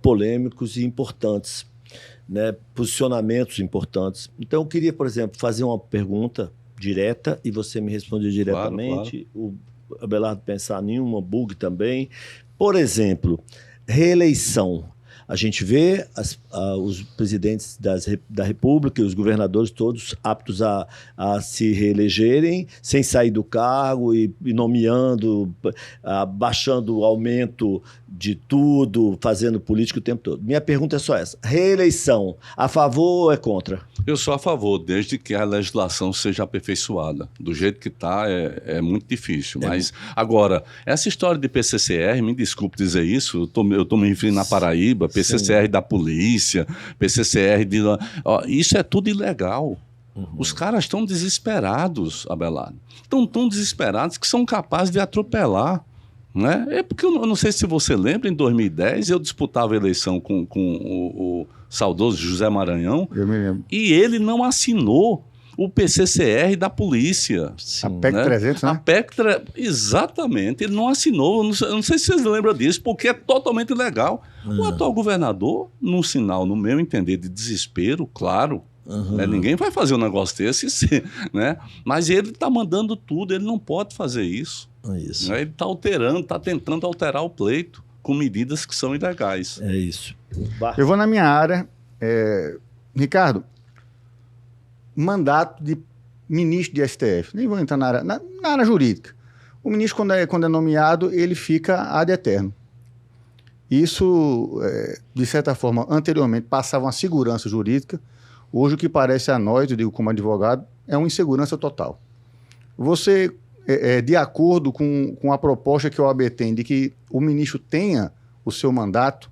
polêmicos e importantes, né? Posicionamentos importantes. Então, eu queria, por exemplo, fazer uma pergunta direta e você me responder diretamente. Claro. O Abelardo pensar nenhuma, Bug também. Por exemplo, reeleição. A gente vê os presidentes da República e os governadores todos aptos a se reelegerem sem sair do cargo e nomeando, baixando o aumento de tudo, fazendo política o tempo todo. Minha pergunta é só essa. Reeleição, a favor ou é contra? Eu sou a favor, desde que a legislação seja aperfeiçoada. Do jeito que está, é muito difícil. Mas, agora, essa história de PCCR, me desculpe dizer isso, eu estou me referindo na Paraíba, PCCR da polícia, PCCR de... isso é tudo ilegal. Os caras estão desesperados, Abelardo. Estão tão desesperados que são capazes de atropelar. Né? É porque eu não sei se você lembra, em 2010 eu disputava a eleição com o saudoso José Maranhão. Eu me lembro. E ele não assinou o PCCR da polícia. Sim, a PEC, né? 300, né? A PEC, exatamente, ele não assinou. Eu não sei se vocês lembram disso, porque é totalmente ilegal. O atual governador, num sinal, no meu entender, de desespero, claro, né? Ninguém vai fazer um negócio desse, né? Mas ele está mandando tudo, ele não pode fazer isso. Isso. Né? Ele está alterando, está tentando alterar o pleito com medidas que são ilegais. É isso. Eu vou na minha área. Ricardo, mandato de ministro de STF. Nem vou entrar na área jurídica. O ministro, quando é nomeado, ele fica ad eterno. Isso, de certa forma, anteriormente passava uma segurança jurídica. Hoje, o que parece a nós, eu digo como advogado, é uma insegurança total. Você, de acordo com a proposta que a OAB tem de que o ministro tenha o seu mandato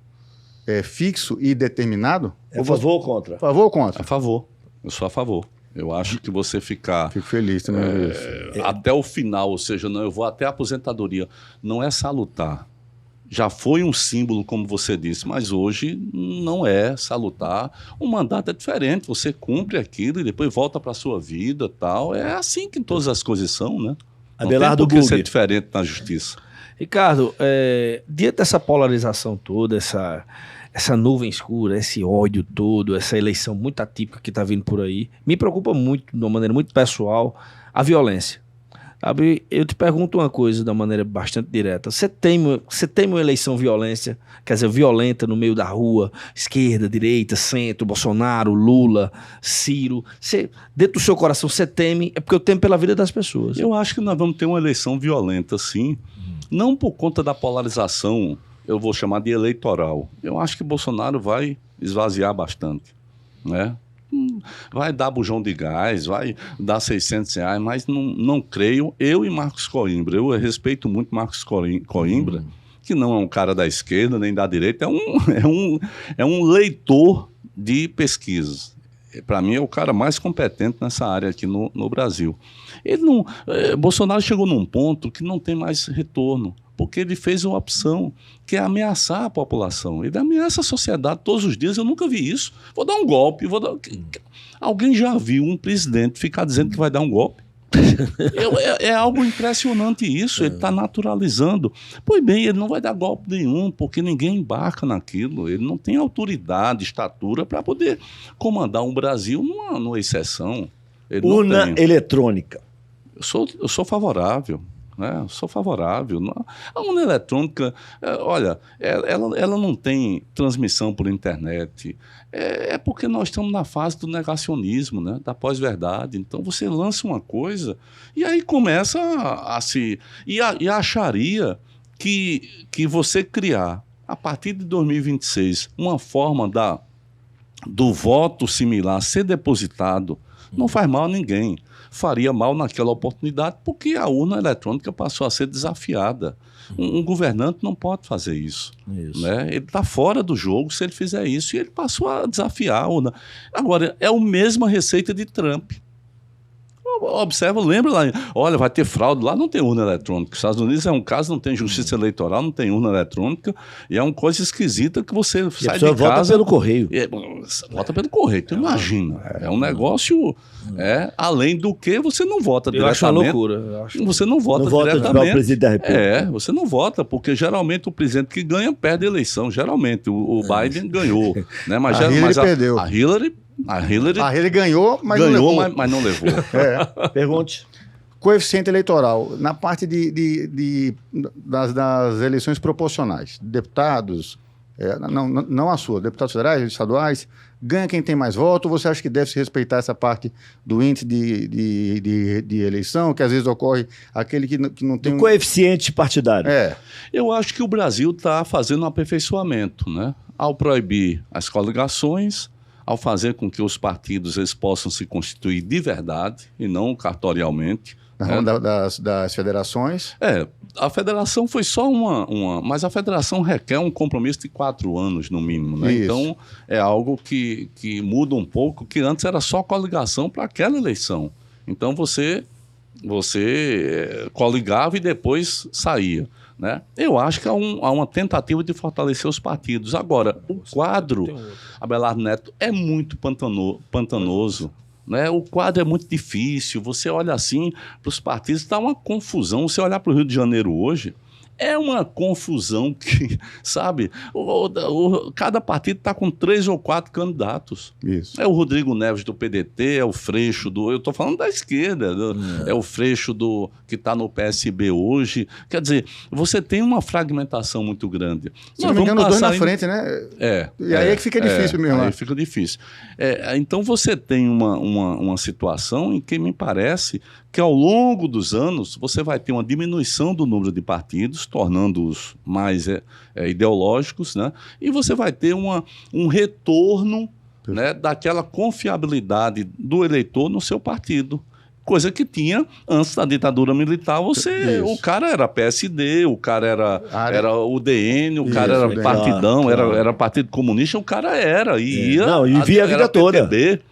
fixo e determinado... É a favor ou contra? A favor ou contra? A favor. Eu sou a favor. Eu acho que você ficar... Fico feliz também. Até o final, ou seja, não, eu vou até a aposentadoria, não é salutar. Já foi um símbolo, como você disse, mas hoje não é salutar. O mandato é diferente, você cumpre aquilo e depois volta para a sua vida, tal. É assim que todas as coisas são, né? Abelardo Bug. Não tem por que ser diferente na justiça. Ricardo, diante dessa polarização toda, essa nuvem escura, esse ódio todo, essa eleição muito atípica que está vindo por aí, me preocupa muito, de uma maneira muito pessoal, a violência. Sabe, eu te pergunto uma coisa de uma maneira bastante direta. Você teme uma eleição violenta no meio da rua, esquerda, direita, centro, Bolsonaro, Lula, Ciro. Dentro do seu coração você teme, é porque eu temo pela vida das pessoas. Eu acho que nós vamos ter uma eleição violenta, sim. Não por conta da polarização, eu vou chamar de eleitoral. Eu acho que Bolsonaro vai esvaziar bastante, né? Vai dar bujão de gás, vai dar R$600, mas não creio. Eu e Marcos Coimbra, eu respeito muito Marcos Coimbra, que não é um cara da esquerda nem da direita, é um leitor de pesquisas. para mim, é o cara mais competente nessa área aqui no Brasil. Ele não, Bolsonaro chegou num ponto que não tem mais retorno, porque ele fez uma opção que é ameaçar a população. Ele ameaça a sociedade todos os dias. Eu nunca vi isso. Vou dar um golpe. Alguém já viu um presidente ficar dizendo que vai dar um golpe? É algo impressionante isso. Ele está naturalizando. Pois bem, ele não vai dar golpe nenhum, porque ninguém embarca naquilo. Ele não tem autoridade, estatura para poder comandar um Brasil numa exceção. Urna eletrônica. Eu sou favorável. Eu sou favorável. A urna eletrônica, olha, ela não tem transmissão por internet. É porque nós estamos na fase do negacionismo, né? Da pós-verdade. Então você lança uma coisa e aí começa a se... E acharia que você criar, a partir de 2026, uma forma do voto similar ser depositado não faz mal a ninguém. Faria mal naquela oportunidade, porque a urna eletrônica passou a ser desafiada. Um governante não pode fazer isso. Né? Ele está fora do jogo se ele fizer isso, e ele passou a desafiar a urna. Agora, é a mesma receita de Trump. Observa, lembra lá, olha, vai ter fraude, lá não tem urna eletrônica. Os Estados Unidos é um caso, não tem justiça eleitoral, não tem urna eletrônica, e é uma coisa esquisita que você sai de casa... vota pelo correio. Vota pelo correio, tu imagina. É um negócio, além do que você não vota diretamente. Eu acho uma loucura. Você não vota diretamente. O presidente da República. Você não vota, porque geralmente o presidente que ganha perde a eleição, geralmente. O Biden ganhou. Né? Mas Hillary perdeu. A Hillary ganhou, mas não levou. Mas não levou. Pergunte. Coeficiente eleitoral. Na parte das eleições proporcionais, deputados, não a sua, deputados federais, estaduais, ganha quem tem mais voto? Ou você acha que deve se respeitar essa parte do índice de eleição, que às vezes ocorre aquele que não tem... Do coeficiente partidário. Eu acho que o Brasil está fazendo um aperfeiçoamento, né? Ao proibir as coligações, ao fazer com que os partidos eles possam se constituir de verdade e não cartorialmente. Das federações? A federação foi só mas a federação requer um compromisso de 4 anos, no mínimo. Né? Então, é algo que muda um pouco, que antes era só coligação para aquela eleição. Então, você coligava e depois saía. Né? Eu acho que há uma tentativa de fortalecer os partidos. Agora, o quadro, Abelardo Neto, é muito pantanoso. Né? O quadro é muito difícil. Você olha assim para os partidos, está uma confusão. Você olhar para o Rio de Janeiro hoje, é uma confusão que, sabe, cada partido está com 3 ou 4 candidatos. Isso. É o Rodrigo Neves do PDT, é o Freixo eu estou falando da esquerda, é o Freixo que está no PSB hoje. Quer dizer, você tem uma fragmentação muito grande. Se não me engano, os dois na frente, né? E aí é que fica difícil mesmo. Aí fica difícil. Então você tem uma situação em que me parece que ao longo dos anos você vai ter uma diminuição do número de partidos, tornando-os mais ideológicos, né? E você vai ter um retorno, né, daquela confiabilidade do eleitor no seu partido. Coisa que tinha antes da ditadura militar, o cara era PSD, o cara era UDN, o cara era partidão, era Partido Comunista, o cara via a vida toda.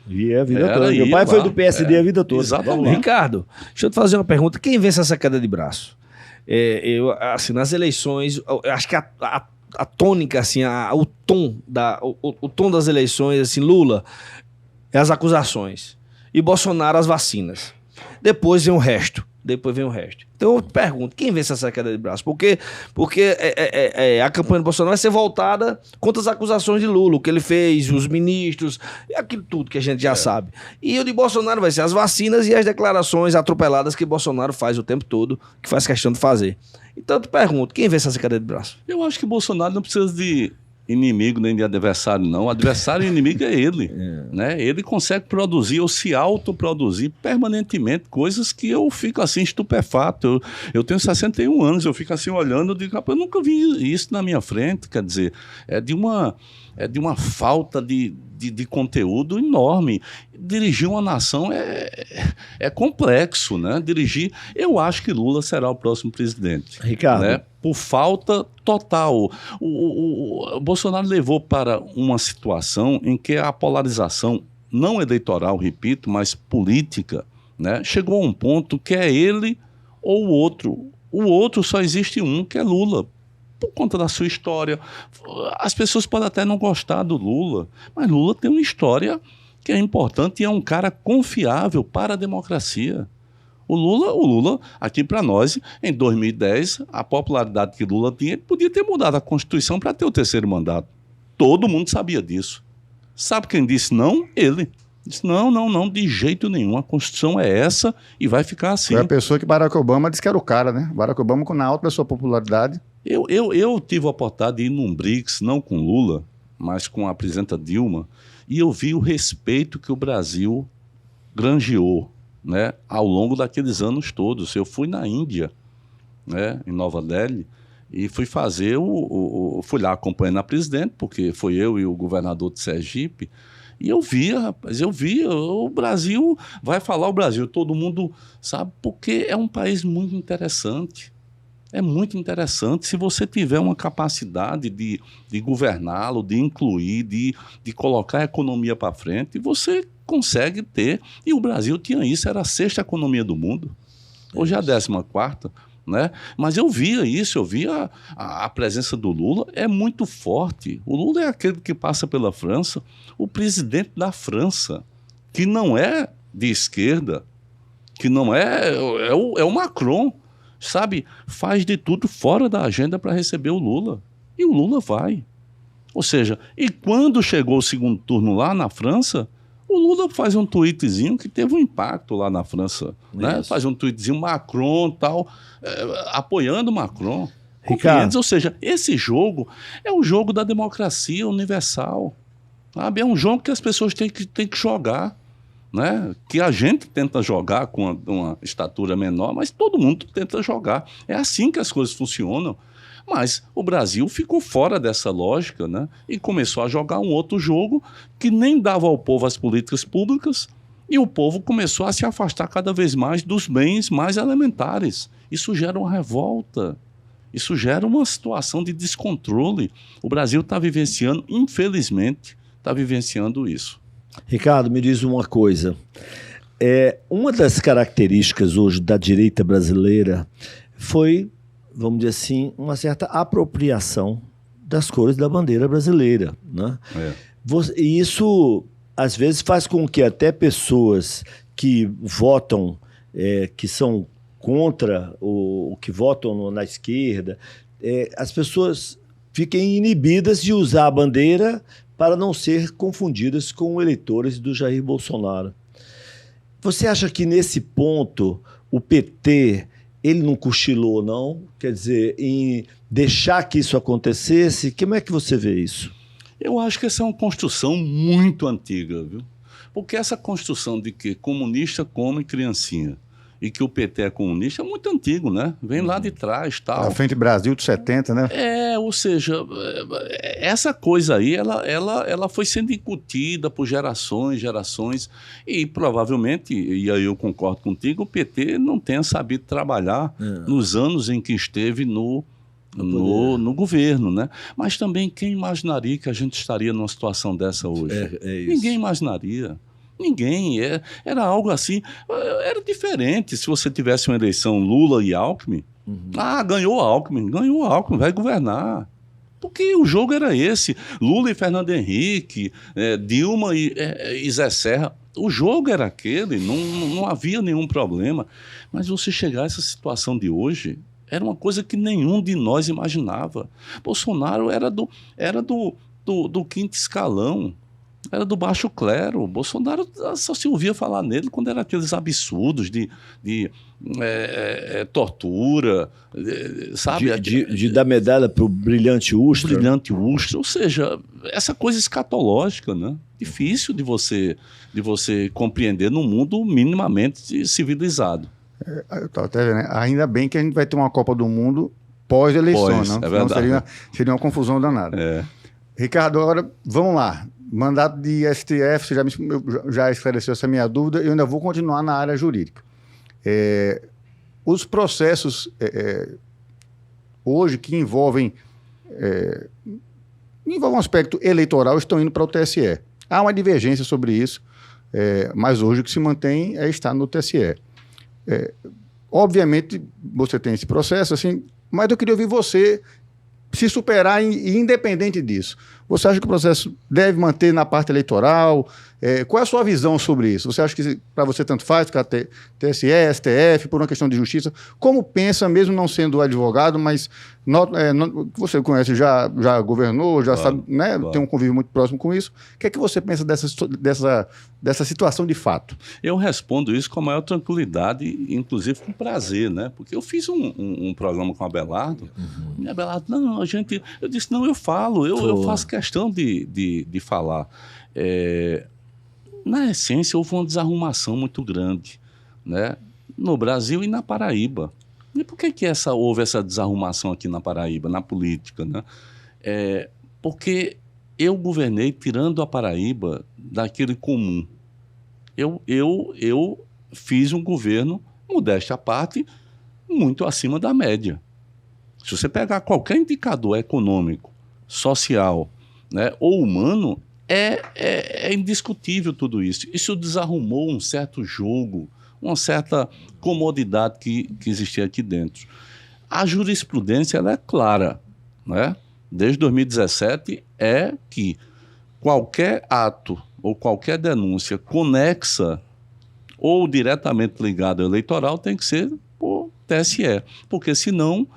Via a vida toda. Meu pai foi do PSD a vida toda. Exatamente. Ricardo, deixa eu te fazer uma pergunta. Quem vence essa queda de braço? Nas eleições, eu acho que a tônica, assim, o tom das eleições, assim, Lula é as acusações e Bolsonaro as vacinas. Depois vem o resto. Então eu pergunto, quem vence essa queda de braço? Porque a campanha do Bolsonaro vai ser voltada contra as acusações de Lula, o que ele fez, os ministros, aquilo tudo que a gente já sabe. E o de Bolsonaro vai ser as vacinas e as declarações atropeladas que Bolsonaro faz o tempo todo, que faz questão de fazer. Então eu te pergunto, quem vence essa queda de braço? Eu acho que Bolsonaro não precisa de inimigo nem de adversário, não. O adversário e inimigo é ele. Né? Ele consegue produzir ou se autoproduzir permanentemente coisas que eu fico assim estupefato. Eu tenho 61 anos, eu fico assim olhando e digo, rapaz, eu nunca vi isso na minha frente. Quer dizer, é de uma falta de conteúdo enorme. Dirigir uma nação é complexo, né? Eu acho que Lula será o próximo presidente. Ricardo. Né? Por falta total. O Bolsonaro levou para uma situação em que a polarização não eleitoral, repito, mas política, né, chegou a um ponto que é ele ou o outro. O outro só existe um, que é Lula. Por conta da sua história. As pessoas podem até não gostar do Lula, mas Lula tem uma história que é importante e é um cara confiável para a democracia. O Lula, aqui para nós, em 2010, a popularidade que Lula tinha, ele podia ter mudado a Constituição para ter o 3º mandato. Todo mundo sabia disso. Sabe quem disse não? Ele. Disse, não, de jeito nenhum. A Constituição é essa e vai ficar assim. Foi a pessoa que Barack Obama disse que era o cara, né? Barack Obama, na alta da sua popularidade. Eu tive a oportunidade de ir num BRICS, não com Lula, mas com a presidenta Dilma, e eu vi o respeito que o Brasil granjeou, né, ao longo daqueles anos todos. Eu fui na Índia, né, em Nova Delhi, e fui fazer fui lá acompanhando a presidente, porque foi eu e o governador de Sergipe, e eu via o Brasil, vai falar o Brasil, todo mundo sabe, porque é um país muito interessante. É muito interessante se você tiver uma capacidade de governá-lo, de incluir, de colocar a economia para frente, você consegue ter. E o Brasil tinha isso, era a 6ª economia do mundo. Hoje é a 14ª, né? Mas eu via isso, eu via a presença do Lula, é muito forte. O Lula é aquele que passa pela França, o presidente da França, que não é de esquerda, que não é o Macron, sabe, faz de tudo fora da agenda para receber o Lula. E o Lula vai. Ou seja, e quando chegou o 2º turno lá na França, o Lula faz um tweetzinho que teve um impacto lá na França. Né? Faz um tweetzinho Macron, tal, apoiando Macron. Ricardo. Ou seja, esse jogo é um jogo da democracia universal. Sabe? É um jogo que as pessoas têm que jogar. Né? Que a gente tenta jogar com uma estatura menor, mas todo mundo tenta jogar. É assim que as coisas funcionam. Mas o Brasil ficou fora dessa lógica, né? E começou a jogar um outro jogo que nem dava ao povo as políticas públicas, e o povo começou a se afastar cada vez mais dos bens mais elementares. Isso gera uma revolta. Isso gera uma situação de descontrole. O Brasil está vivenciando, infelizmente, está vivenciando isso. Ricardo, me diz uma coisa. Uma das características hoje da direita brasileira foi, vamos dizer assim, uma certa apropriação das cores da bandeira brasileira. Né? E isso, às vezes, faz com que até pessoas que votam, que são contra, o que votam na esquerda, as pessoas fiquem inibidas de usar a bandeira para não ser confundidas com eleitores do Jair Bolsonaro. Você acha que nesse ponto o PT ele não cochilou, não? Quer dizer, em deixar que isso acontecesse? Como é que você vê isso? Eu acho que essa é uma construção muito antiga, viu? Porque essa construção de que comunista come criancinha e que o PT é comunista é muito antigo, né? Vem lá de trás, tal. A Frente Brasil de 70, né? Ou seja, essa coisa aí, ela foi sendo incutida por gerações, e provavelmente, e aí eu concordo contigo, o PT não tenha sabido trabalhar nos anos em que esteve no governo, né? Mas também quem imaginaria que a gente estaria numa situação dessa hoje? Isso. Ninguém imaginaria. Ninguém. Era algo assim. Era diferente se você tivesse uma eleição Lula e Alckmin. Ganhou Alckmin, vai governar. Porque o jogo era esse. Lula e Fernando Henrique, Dilma e Zé Serra. O jogo era aquele, não havia nenhum problema. Mas você chegar a essa situação de hoje, era uma coisa que nenhum de nós imaginava. Bolsonaro era do 5º escalão. Era do baixo clero. Bolsonaro só se ouvia falar nele quando era aqueles absurdos de tortura, sabe? De dar medalha para o brilhante Ustra. Ou seja, essa coisa escatológica, né? Difícil de você compreender num mundo minimamente civilizado. Eu estava até vendo, né? Ainda bem que a gente vai ter uma Copa do Mundo pós-eleição, não? É verdade. Senão seria uma confusão danada. Ricardo, agora vamos lá. Mandato de STF, você já esclareceu essa minha dúvida, eu ainda vou continuar na área jurídica. Os processos hoje que envolvem um aspecto eleitoral estão indo para o TSE. Há uma divergência sobre isso, mas hoje o que se mantém é estar no TSE. Obviamente, você tem esse processo, assim, mas eu queria ouvir você se superar e independente disso. Você acha que o processo deve manter na parte eleitoral? Qual é a sua visão sobre isso? Você acha que para você tanto faz ficar TSE, STF, por uma questão de justiça? Como pensa, mesmo não sendo advogado, mas você conhece, já governou, já sabe, né? Tem um convívio muito próximo com isso. O que é que você pensa dessa situação de fato? Eu respondo isso com a maior tranquilidade, inclusive com prazer, né? Porque eu fiz um programa com o Abelardo, e o Abelardo, não, eu disse, não, eu falo, eu faço questão de falar. Na essência, houve uma desarrumação muito grande, né? No Brasil e na Paraíba. E por que houve essa desarrumação aqui na Paraíba, na política, né? Porque eu governei tirando a Paraíba daquele comum. Eu fiz um governo, modéstia à parte, muito acima da média. Se você pegar qualquer indicador econômico, social, né, ou humano, é indiscutível tudo isso. Isso desarrumou um certo jogo, uma certa comodidade que existia aqui dentro. A jurisprudência ela é clara, né? Desde 2017 é que qualquer ato ou qualquer denúncia conexa ou diretamente ligada ao eleitoral tem que ser por TSE, porque senão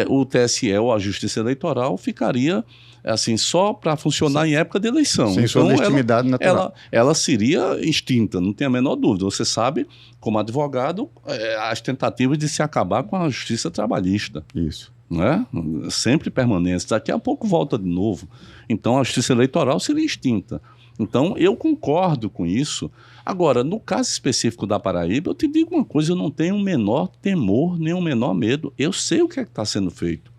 o TSE ou a Justiça Eleitoral ficaria assim só para funcionar em época de eleição. Sem sua legitimidade natural. Ela seria extinta, não tem a menor dúvida. Você sabe, como advogado, as tentativas de se acabar com a justiça trabalhista. Isso. Né? Sempre permanentes. Daqui a pouco volta de novo. Então a justiça eleitoral seria extinta. Então eu concordo com isso. Agora, no caso específico da Paraíba, eu te digo uma coisa, eu não tenho o menor temor, nem o menor medo. Eu sei o que é que está sendo feito.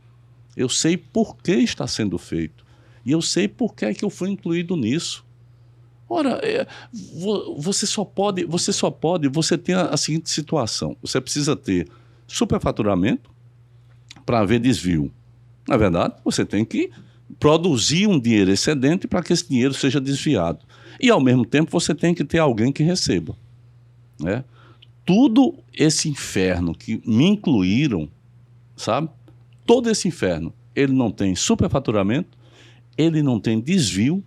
Eu sei por que está sendo feito. E eu sei por que é que eu fui incluído nisso. Ora, você tem a seguinte situação. Você precisa ter superfaturamento para haver desvio. Na verdade, você tem que produzir um dinheiro excedente para que esse dinheiro seja desviado. E, ao mesmo tempo, você tem que ter alguém que receba. Né? Tudo esse inferno que me incluíram, sabe? Todo esse inferno, ele não tem superfaturamento, ele não tem desvio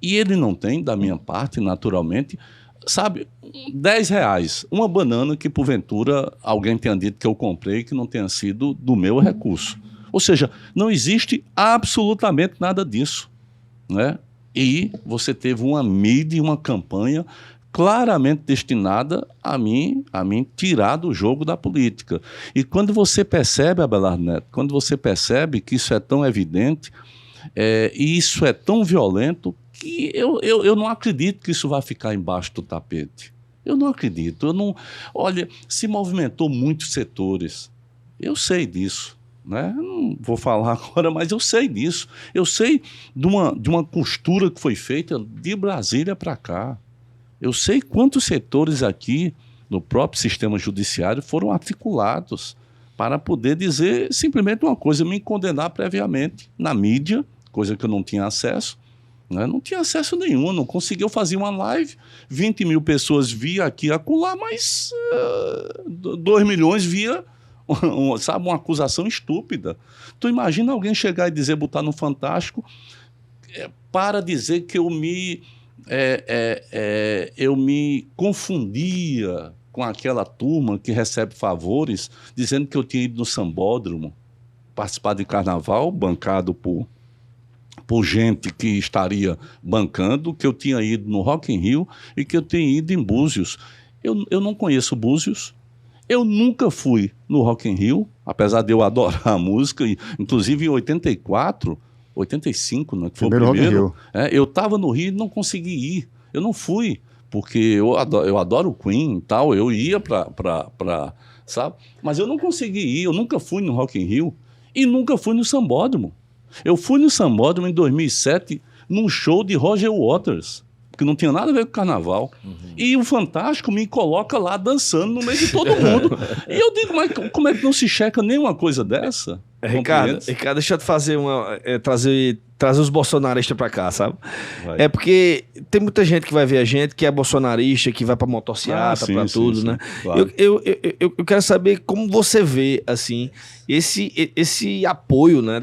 e ele não tem, da minha parte, naturalmente, sabe, R$10, uma banana que, porventura, alguém tenha dito que eu comprei que não tenha sido do meu recurso. Ou seja, não existe absolutamente nada disso, né? E você teve uma mídia, uma campanha claramente destinada a mim tirar do jogo da política. E quando você percebe, Abelardo Neto, quando você percebe que isso é tão evidente, e isso é tão violento, que eu não acredito que isso vai ficar embaixo do tapete. Eu não acredito. Olha, se movimentou muitos setores. Eu sei disso. Né? Não vou falar agora, mas eu sei disso. Eu sei de uma costura que foi feita de Brasília para cá. Eu sei quantos setores aqui no próprio sistema judiciário foram articulados para poder dizer simplesmente uma coisa, me condenar previamente na mídia, coisa que eu não tinha acesso. Né? Não tinha acesso nenhum, não conseguiu fazer uma live, 20 mil pessoas via aqui e acolá, mas 2 milhões via sabe, uma acusação estúpida. Tu imagina alguém chegar e dizer, botar no Fantástico, para dizer que eu me confundia com aquela turma que recebe favores, dizendo que eu tinha ido no Sambódromo participar de carnaval, bancado por gente que estaria bancando, que eu tinha ido no Rock in Rio e que eu tinha ido em Búzios. Eu não conheço Búzios. Eu nunca fui no Rock in Rio, apesar de eu adorar a música, inclusive em 85, né, que foi o primeiro. Eu estava no Rio e não consegui ir. Eu não fui, porque eu adoro o Queen e tal, eu ia sabe? Mas eu não consegui ir, eu nunca fui no Rock in Rio e nunca fui no Sambódromo. Eu fui no Sambódromo em 2007, num show de Roger Waters, que não tinha nada a ver com carnaval. E o Fantástico me coloca lá dançando no meio de todo mundo. E eu digo, mas como é que não se checa nenhuma coisa dessa? Ricardo, deixa eu te fazer trazer os bolsonaristas pra cá, sabe? Vai. É porque tem muita gente que vai ver a gente, que é bolsonarista, que vai pra motociata, pra tudo, sim, né? Claro. Eu quero saber como você vê, assim, esse apoio, né,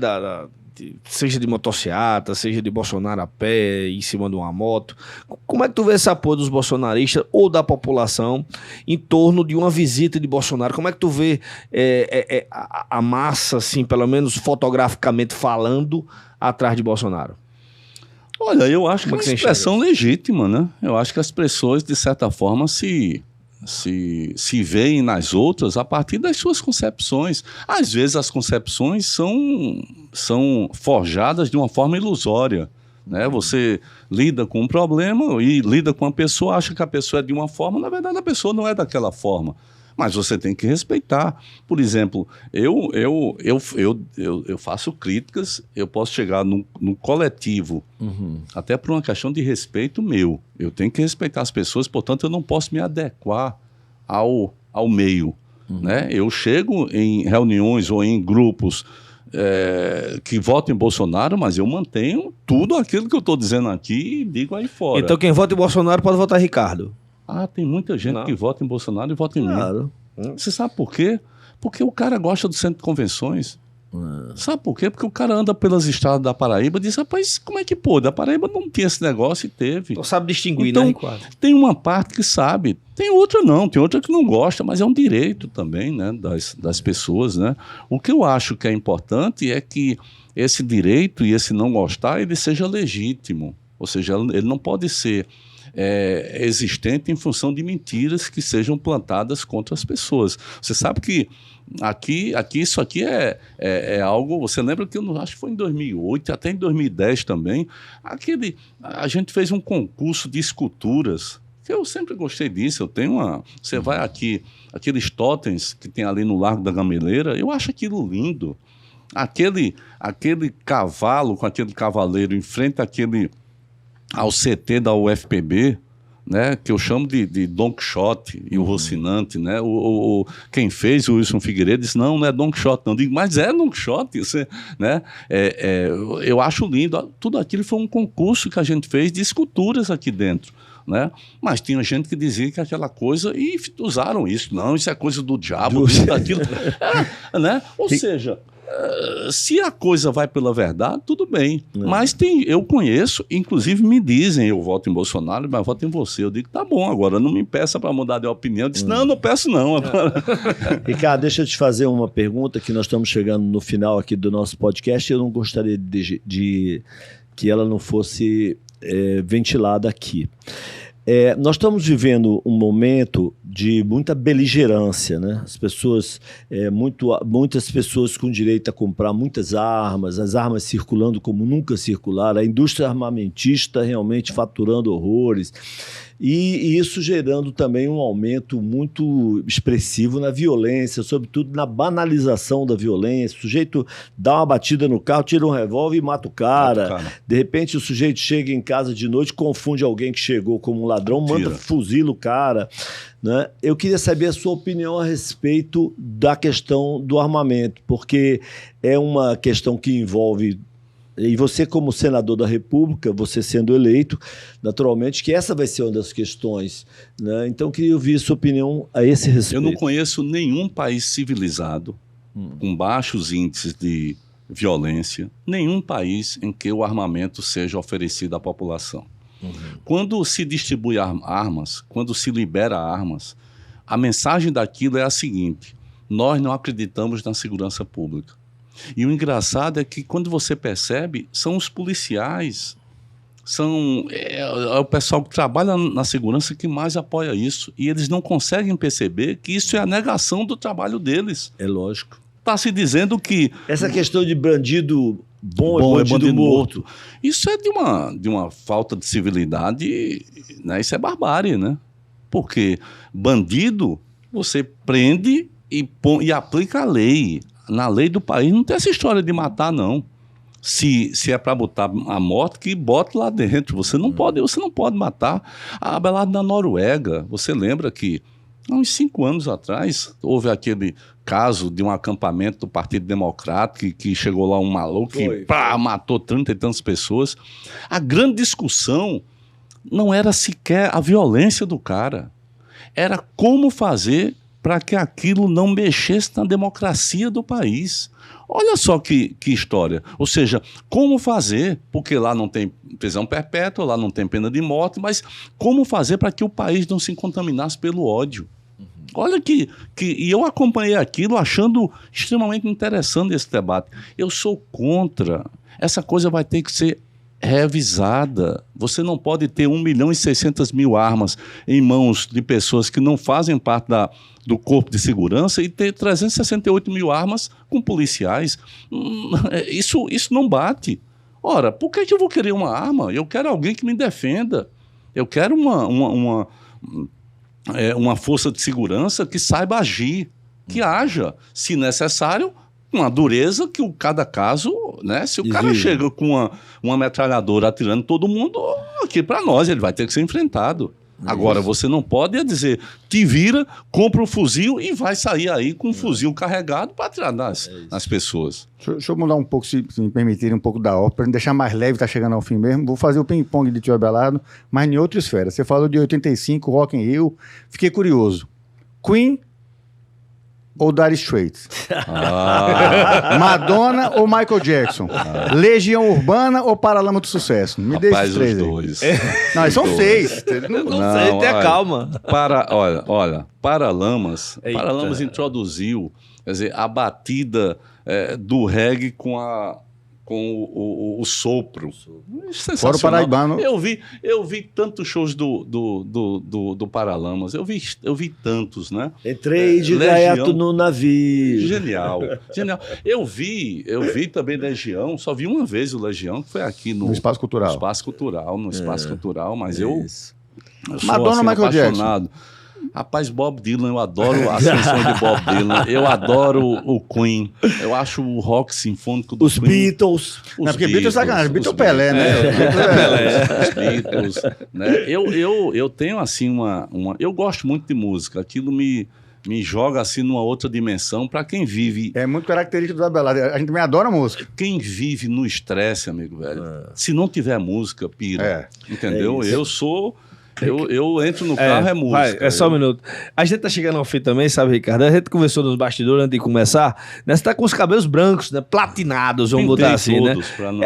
seja de motociata, seja de Bolsonaro a pé, em cima de uma moto. Como é que tu vê esse apoio dos bolsonaristas ou da população em torno de uma visita de Bolsonaro? Como é que tu vê a massa, assim, pelo menos fotograficamente falando, atrás de Bolsonaro? Olha, eu acho que é uma expressão legítima, né? Eu acho que as pessoas, de certa forma, se veem nas outras a partir das suas concepções. Às vezes as concepções são forjadas de uma forma ilusória, né? Você lida com um problema e lida com uma pessoa, acha que a pessoa é de uma forma, na verdade a pessoa não é daquela forma. Mas você tem que respeitar. Por exemplo, eu faço críticas, eu posso chegar no coletivo, até por uma questão de respeito meu. Eu tenho que respeitar as pessoas, portanto, eu não posso me adequar ao meio. Né? Eu chego em reuniões ou em grupos que votam em Bolsonaro, mas eu mantenho tudo aquilo que eu estou dizendo aqui e digo aí fora. Então quem vota em Bolsonaro pode votar em Ricardo? Tem muita gente que vota em Bolsonaro e vota em mim. Você sabe por quê? Porque o cara gosta do centro de convenções. Sabe por quê? Porque o cara anda pelas estradas da Paraíba e diz, rapaz, como é que pôde? A Paraíba não tinha esse negócio e teve. Então sabe distinguir, então, né, Ricardo? Tem uma parte que sabe, tem outra não, tem outra que não gosta, mas é um direito também, né, das pessoas, né? O que eu acho que é importante é que esse direito e esse não gostar, ele seja legítimo. Ou seja, ele não pode ser existente em função de mentiras que sejam plantadas contra as pessoas. Você sabe que aqui isso aqui é algo... Você lembra que eu acho que foi em 2008, até em 2010 também, a gente fez um concurso de esculturas, que eu sempre gostei disso. Eu tenho você vai aqui, aqueles totens que tem ali no Largo da Gameleira, eu acho aquilo lindo. Aquele cavalo com aquele cavaleiro em frente ao CT da UFPB, né, que eu chamo de Don Quixote e o Rocinante, né? Quem fez, o Wilson Figueiredo, disse, não é Don Quixote, não. Eu digo, mas é Don Quixote, né? Eu acho lindo. Tudo aquilo foi um concurso que a gente fez de esculturas aqui dentro, né? Mas tinha gente que dizia que aquela coisa, e usaram isso. Não, isso é coisa do diabo, tudo aquilo. Né? Ou seja... se a coisa vai pela verdade, tudo bem. Mas eu conheço, inclusive me dizem, eu voto em Bolsonaro, mas voto em você. Eu digo, tá bom, agora não me peça para mudar de opinião. Eu disse, não peço não. Agora. Ricardo, deixa eu te fazer uma pergunta, que nós estamos chegando no final aqui do nosso podcast e eu não gostaria de que ela não fosse ventilada aqui. Nós estamos vivendo um momento de muita beligerância, né? As pessoas, muitas pessoas com direito a comprar muitas armas, as armas circulando como nunca circularam, a indústria armamentista realmente faturando horrores. E isso gerando também um aumento muito expressivo na violência, sobretudo na banalização da violência. O sujeito dá uma batida no carro, tira um revólver e mata o cara. De repente o sujeito chega em casa de noite, confunde alguém que chegou como um ladrão, manda fuzila o cara. Né? Eu queria saber a sua opinião a respeito da questão do armamento, porque é uma questão que envolve... E você, como senador da República, você sendo eleito, naturalmente que essa vai ser uma das questões. Né? Então, eu queria ouvir sua opinião a esse respeito. Eu não conheço nenhum país civilizado com baixos índices de violência, nenhum país em que o armamento seja oferecido à população. Quando se distribui armas, quando se libera armas, a mensagem daquilo é a seguinte: nós não acreditamos na segurança pública. E o engraçado é que quando você percebe, são os policiais, é o pessoal que trabalha na segurança que mais apoia isso. E eles não conseguem perceber que isso é a negação do trabalho deles. É lógico. Está se dizendo que... Essa questão de bandido bom é bandido morto. Isso é de uma falta de civilidade, né? Isso é barbárie, né? Porque bandido, você prende e aplica a lei. Na lei do país não tem essa história de matar, não. Se é para botar a morte, que bote lá dentro. Você não pode matar. A Abelardo, na Noruega, você lembra que Há uns 5 anos atrás, houve aquele caso de um acampamento do Partido Democrático que chegou lá um maluco e matou 30 e tantas pessoas. A grande discussão não era sequer a violência do cara, era como fazer para que aquilo não mexesse na democracia do país. Olha só que história. Ou seja, como fazer, porque lá não tem prisão perpétua, lá não tem pena de morte, mas como fazer para que o país não se contaminasse pelo ódio. Olha e eu acompanhei aquilo achando extremamente interessante esse debate. Eu sou contra. Essa coisa vai ter que ser revisada. Você não pode ter 1.600.000 armas em mãos de pessoas que não fazem parte do corpo de segurança e ter 368 mil armas com policiais. Isso não bate. Ora, por que eu vou querer uma arma? Eu quero alguém que me defenda. Eu quero uma força de segurança que saiba agir, que haja, se necessário, uma dureza que cada caso, né? Se o cara chega com uma metralhadora atirando todo mundo, aqui para nós ele vai ter que ser enfrentado. Agora, você não pode dizer, te vira, compra um fuzil e vai sair aí com um fuzil carregado para atirar nas pessoas. Deixa eu mudar um pouco, se me permitirem, um pouco da ordem, para deixar mais leve, tá chegando ao fim mesmo. Vou fazer o ping-pong de Tio Abelardo, mas em outra esfera. Você falou de 85, Rock in Rio. Fiquei curioso. Queen ou Dire Straits? Madonna ou Michael Jackson? Legião Urbana ou Paralamas do Sucesso? Me deixa os três. Os dois. Não, são 6. Não sei, tenha calma. Olha, Paralamas introduziu, quer dizer, a batida do reggae com o sopro. Fora o paraibano. Eu vi tantos shows do Paralamas. Eu vi tantos, né? Entrei de gaiato no navio. Genial. Eu vi também Legião, só vi uma vez o Legião, que foi aqui no Espaço Cultural. No Espaço Cultural, mas eu sou Madonna ou Michael apaixonado. Jackson? Rapaz, Bob Dylan, eu adoro as canções de Bob Dylan, eu adoro o Queen, eu acho o rock sinfônico do Queen. Beatles. Não, porque Beatles é sacanagem, Beatles Pelé, né? Os Beatles, né? Eu tenho assim eu gosto muito de música, aquilo me joga assim numa outra dimensão para quem vive. É muito característico do Abelardo, a gente também adora música. Quem vive no estresse, amigo velho, se não tiver música, pira, entendeu? Eu entro no carro, é música. Só um minuto. A gente tá chegando ao fim também, sabe, Ricardo? A gente conversou nos bastidores antes de começar, né? Você tá com os cabelos brancos, né? Platinados, vamos botar assim, né?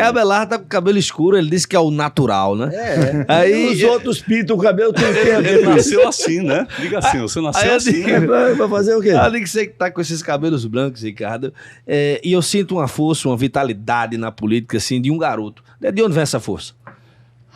A Abelardo tá com o cabelo escuro, ele disse que é o natural, né? Aí os outros pintam o cabelo, tem Ele nasceu assim, né? Diga assim, você nasceu assim. Vai fazer o quê? Eu digo que você tá com esses cabelos brancos, Ricardo, e eu sinto uma força, uma vitalidade na política, assim, de um garoto. De onde vem essa força?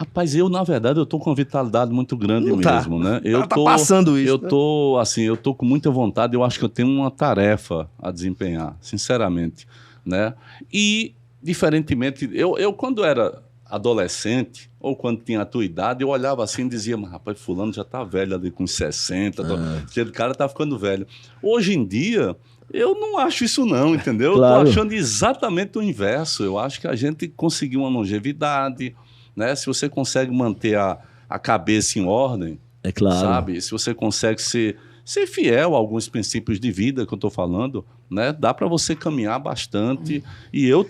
Rapaz, na verdade, eu tô com uma vitalidade muito grande mesmo, né? Tá passando isso. Eu tô com muita vontade, eu acho que eu tenho uma tarefa a desempenhar, sinceramente, né? E, diferentemente, eu quando era adolescente, ou quando tinha a tua idade, eu olhava assim e dizia, mas rapaz, fulano já tá velho ali com 60, aquele cara tá ficando velho. Hoje em dia, eu não acho isso não, entendeu? Claro. Eu tô achando exatamente o inverso. Eu acho que a gente conseguiu uma longevidade, né? Se você consegue manter a cabeça em ordem, é claro, sabe? Se você consegue ser fiel a alguns princípios de vida que eu estou falando, né? Dá para você caminhar bastante. E eu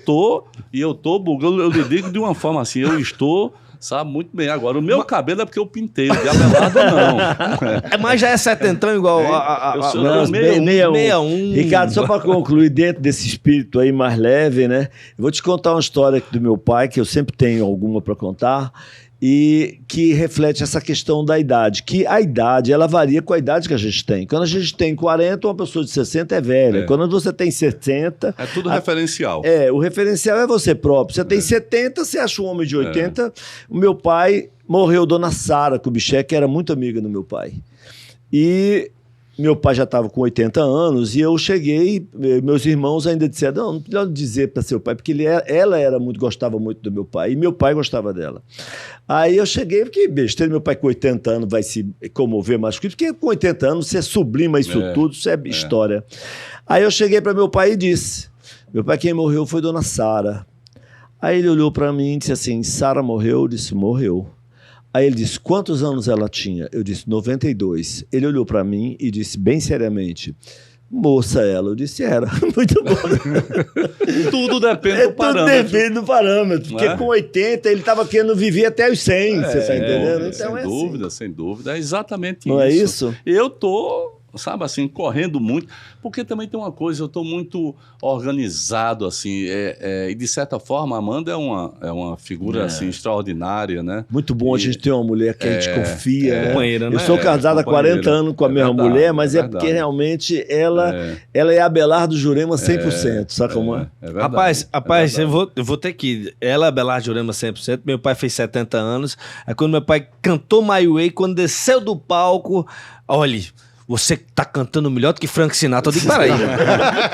lhe digo de uma forma assim, eu estou, sabe, muito bem. Agora, o meu cabelo é porque eu pintei, de Abelardo não. Mas já é setentão igual eu sou 61. Ricardo, só para concluir, dentro desse espírito aí mais leve, né? Eu vou te contar uma história do meu pai, que eu sempre tenho alguma para contar, e que reflete essa questão da idade, que a idade, ela varia com a idade que a gente tem. Quando a gente tem 40, uma pessoa de 60 é velha. Quando você tem 70... É tudo referencial. O referencial é você próprio. Você tem 70, você acha um homem de 80. O meu pai morreu, Dona Sara Kubitschek, que era muito amiga do meu pai. E meu pai já estava com 80 anos e eu cheguei, meus irmãos ainda disseram, não precisa dizer para seu pai, porque ela gostava muito do meu pai e meu pai gostava dela. Aí eu cheguei, porque besteira, meu pai com 80 anos vai se comover mais com isso, porque com 80 anos você sublima isso tudo, isso é história. Aí eu cheguei para meu pai e disse, meu pai quem morreu foi Dona Sara. Aí ele olhou para mim e disse assim, Sara morreu? Eu disse, morreu. Aí ele disse, quantos anos ela tinha? Eu disse, 92. Ele olhou para mim e disse, bem seriamente, moça ela. Eu disse, era. Muito bom. Tudo depende do parâmetro. Tudo depende do parâmetro. Porque com 80 ele estava querendo viver até os 100, você está entendendo? Então, sem dúvida, assim. Sem dúvida. É exatamente isso. Não é isso? Eu tô, sabe assim, correndo muito, porque também tem uma coisa, eu estou muito organizado, assim, e de certa forma a Amanda é uma figura, assim, extraordinária, né? Muito bom a gente ter uma mulher que a gente confia, né? Companheira, né? Eu sou casado há 40 anos com a mesma mulher, mas é porque realmente ela é Abelardo Jurema 100%, sabe como é? É verdade. Rapaz, eu vou ter que... Ela é Abelardo Jurema 100%, meu pai fez 70 anos, aí quando meu pai cantou My Way, quando desceu do palco, olha... Você tá cantando melhor do que Frank Sinatra. Eu digo,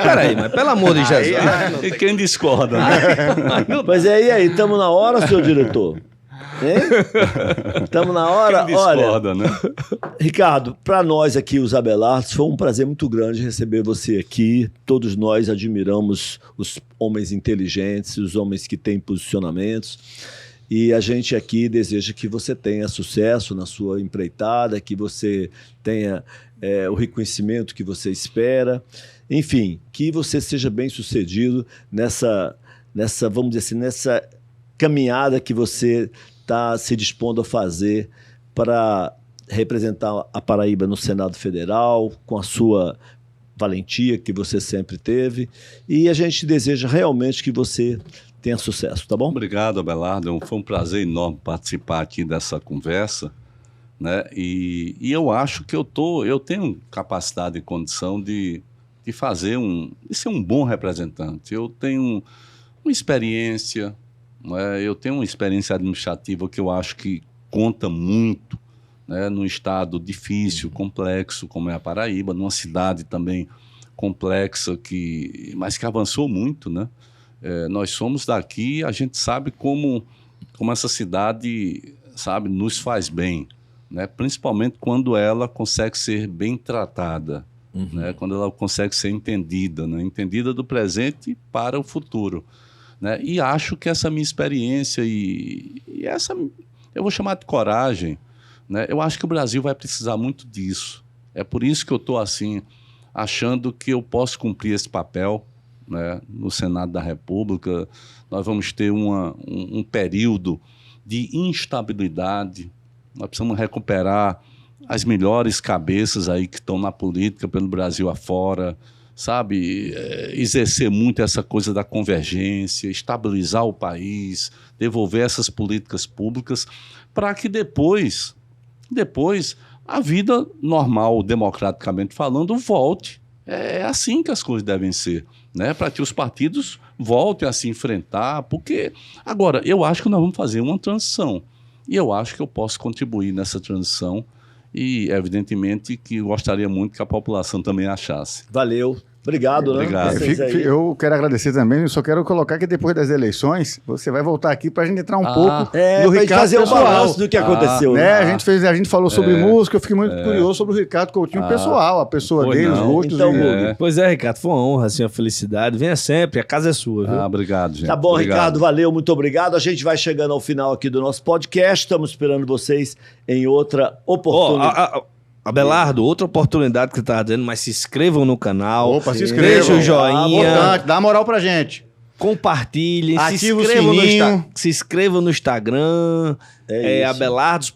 peraí, mas pelo amor de Jesus. E quem discorda, né? Mas e aí, estamos na hora, senhor diretor? Estamos na hora? Quem discorda, Olha, né? Ricardo, para nós aqui, os Abelardos, foi um prazer muito grande receber você aqui. Todos nós admiramos os homens inteligentes, os homens que têm posicionamentos. E a gente aqui deseja que você tenha sucesso na sua empreitada, que você tenha o reconhecimento que você espera. Enfim, que você seja bem-sucedido nessa, vamos dizer assim, nessa caminhada que você está se dispondo a fazer para representar a Paraíba no Senado Federal, com a sua valentia que você sempre teve. E a gente deseja realmente que você tenha sucesso, tá bom? Obrigado, Abelardo. Foi um prazer enorme participar aqui dessa conversa, né? E eu acho que eu tenho capacidade e condição de ser um bom representante. Eu tenho uma experiência, né? Eu tenho uma experiência administrativa que eu acho que conta muito, né? Num estado difícil, complexo, como é a Paraíba, numa cidade também complexa, mas que avançou muito, né? Nós somos daqui, a gente sabe como essa cidade, sabe, nos faz bem, né? Principalmente quando ela consegue ser bem tratada, né? Quando ela consegue ser entendida, né? Entendida do presente para o futuro, né? E acho que essa minha experiência e essa, eu vou chamar de coragem, né? Eu acho que o Brasil vai precisar muito disso. É por isso que eu estou assim, achando que eu posso cumprir esse papel, né? No Senado da República. Nós vamos ter um período de instabilidade. Nós precisamos recuperar as melhores cabeças aí que estão na política pelo Brasil afora, sabe? Exercer muito essa coisa da convergência, estabilizar o país, devolver essas políticas públicas para que depois a vida normal, democraticamente falando, volte. É assim que as coisas devem ser, né? Para que os partidos voltem a se enfrentar, porque agora eu acho que nós vamos fazer uma transição e eu acho que eu posso contribuir nessa transição e evidentemente que gostaria muito que a população também achasse. Valeu. Obrigado, né? Obrigado. Eu quero agradecer também, eu só quero colocar que depois das eleições, você vai voltar aqui para a gente entrar um pouco do Ricardo fazer pessoal. Um balanço do que aconteceu. Né? A gente falou sobre música, eu fiquei muito curioso sobre o Ricardo Coutinho pessoal, a pessoa dele, os gostos. Então, Pois é, Ricardo, foi uma honra, assim, uma felicidade. Venha sempre, a casa é sua, viu? Obrigado, gente. Tá bom, obrigado. Ricardo, valeu, muito obrigado. A gente vai chegando ao final aqui do nosso podcast, estamos esperando vocês em outra oportunidade. Abelardo, outra oportunidade que você estava dizendo, mas se inscrevam no canal. Opa, se inscrevam. Deixa o joinha. Dá moral pra gente. Compartilhem, Ativa o sininho. se inscrevam no Instagram, Abelardos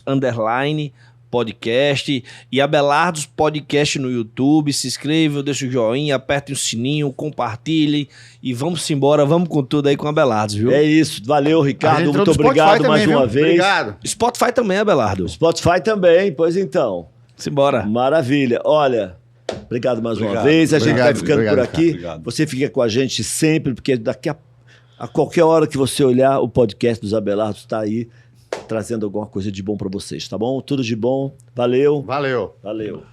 _ podcast e Abelardos Podcast no YouTube. Se inscrevam, deixa o joinha, apertem o sininho, compartilhem e vamos embora, vamos com tudo aí com Abelardos, viu? É isso, valeu, Ricardo, muito obrigado mais uma vez. Obrigado. Spotify também, Abelardo. Spotify também, pois então. Simbora. Maravilha. Olha, obrigado mais uma vez. A gente vai ficando por aqui. Obrigado. Você fica com a gente sempre, porque daqui a qualquer hora que você olhar, o podcast dos Abelardos está aí, trazendo alguma coisa de bom para vocês, tá bom? Tudo de bom. Valeu. Valeu. Valeu.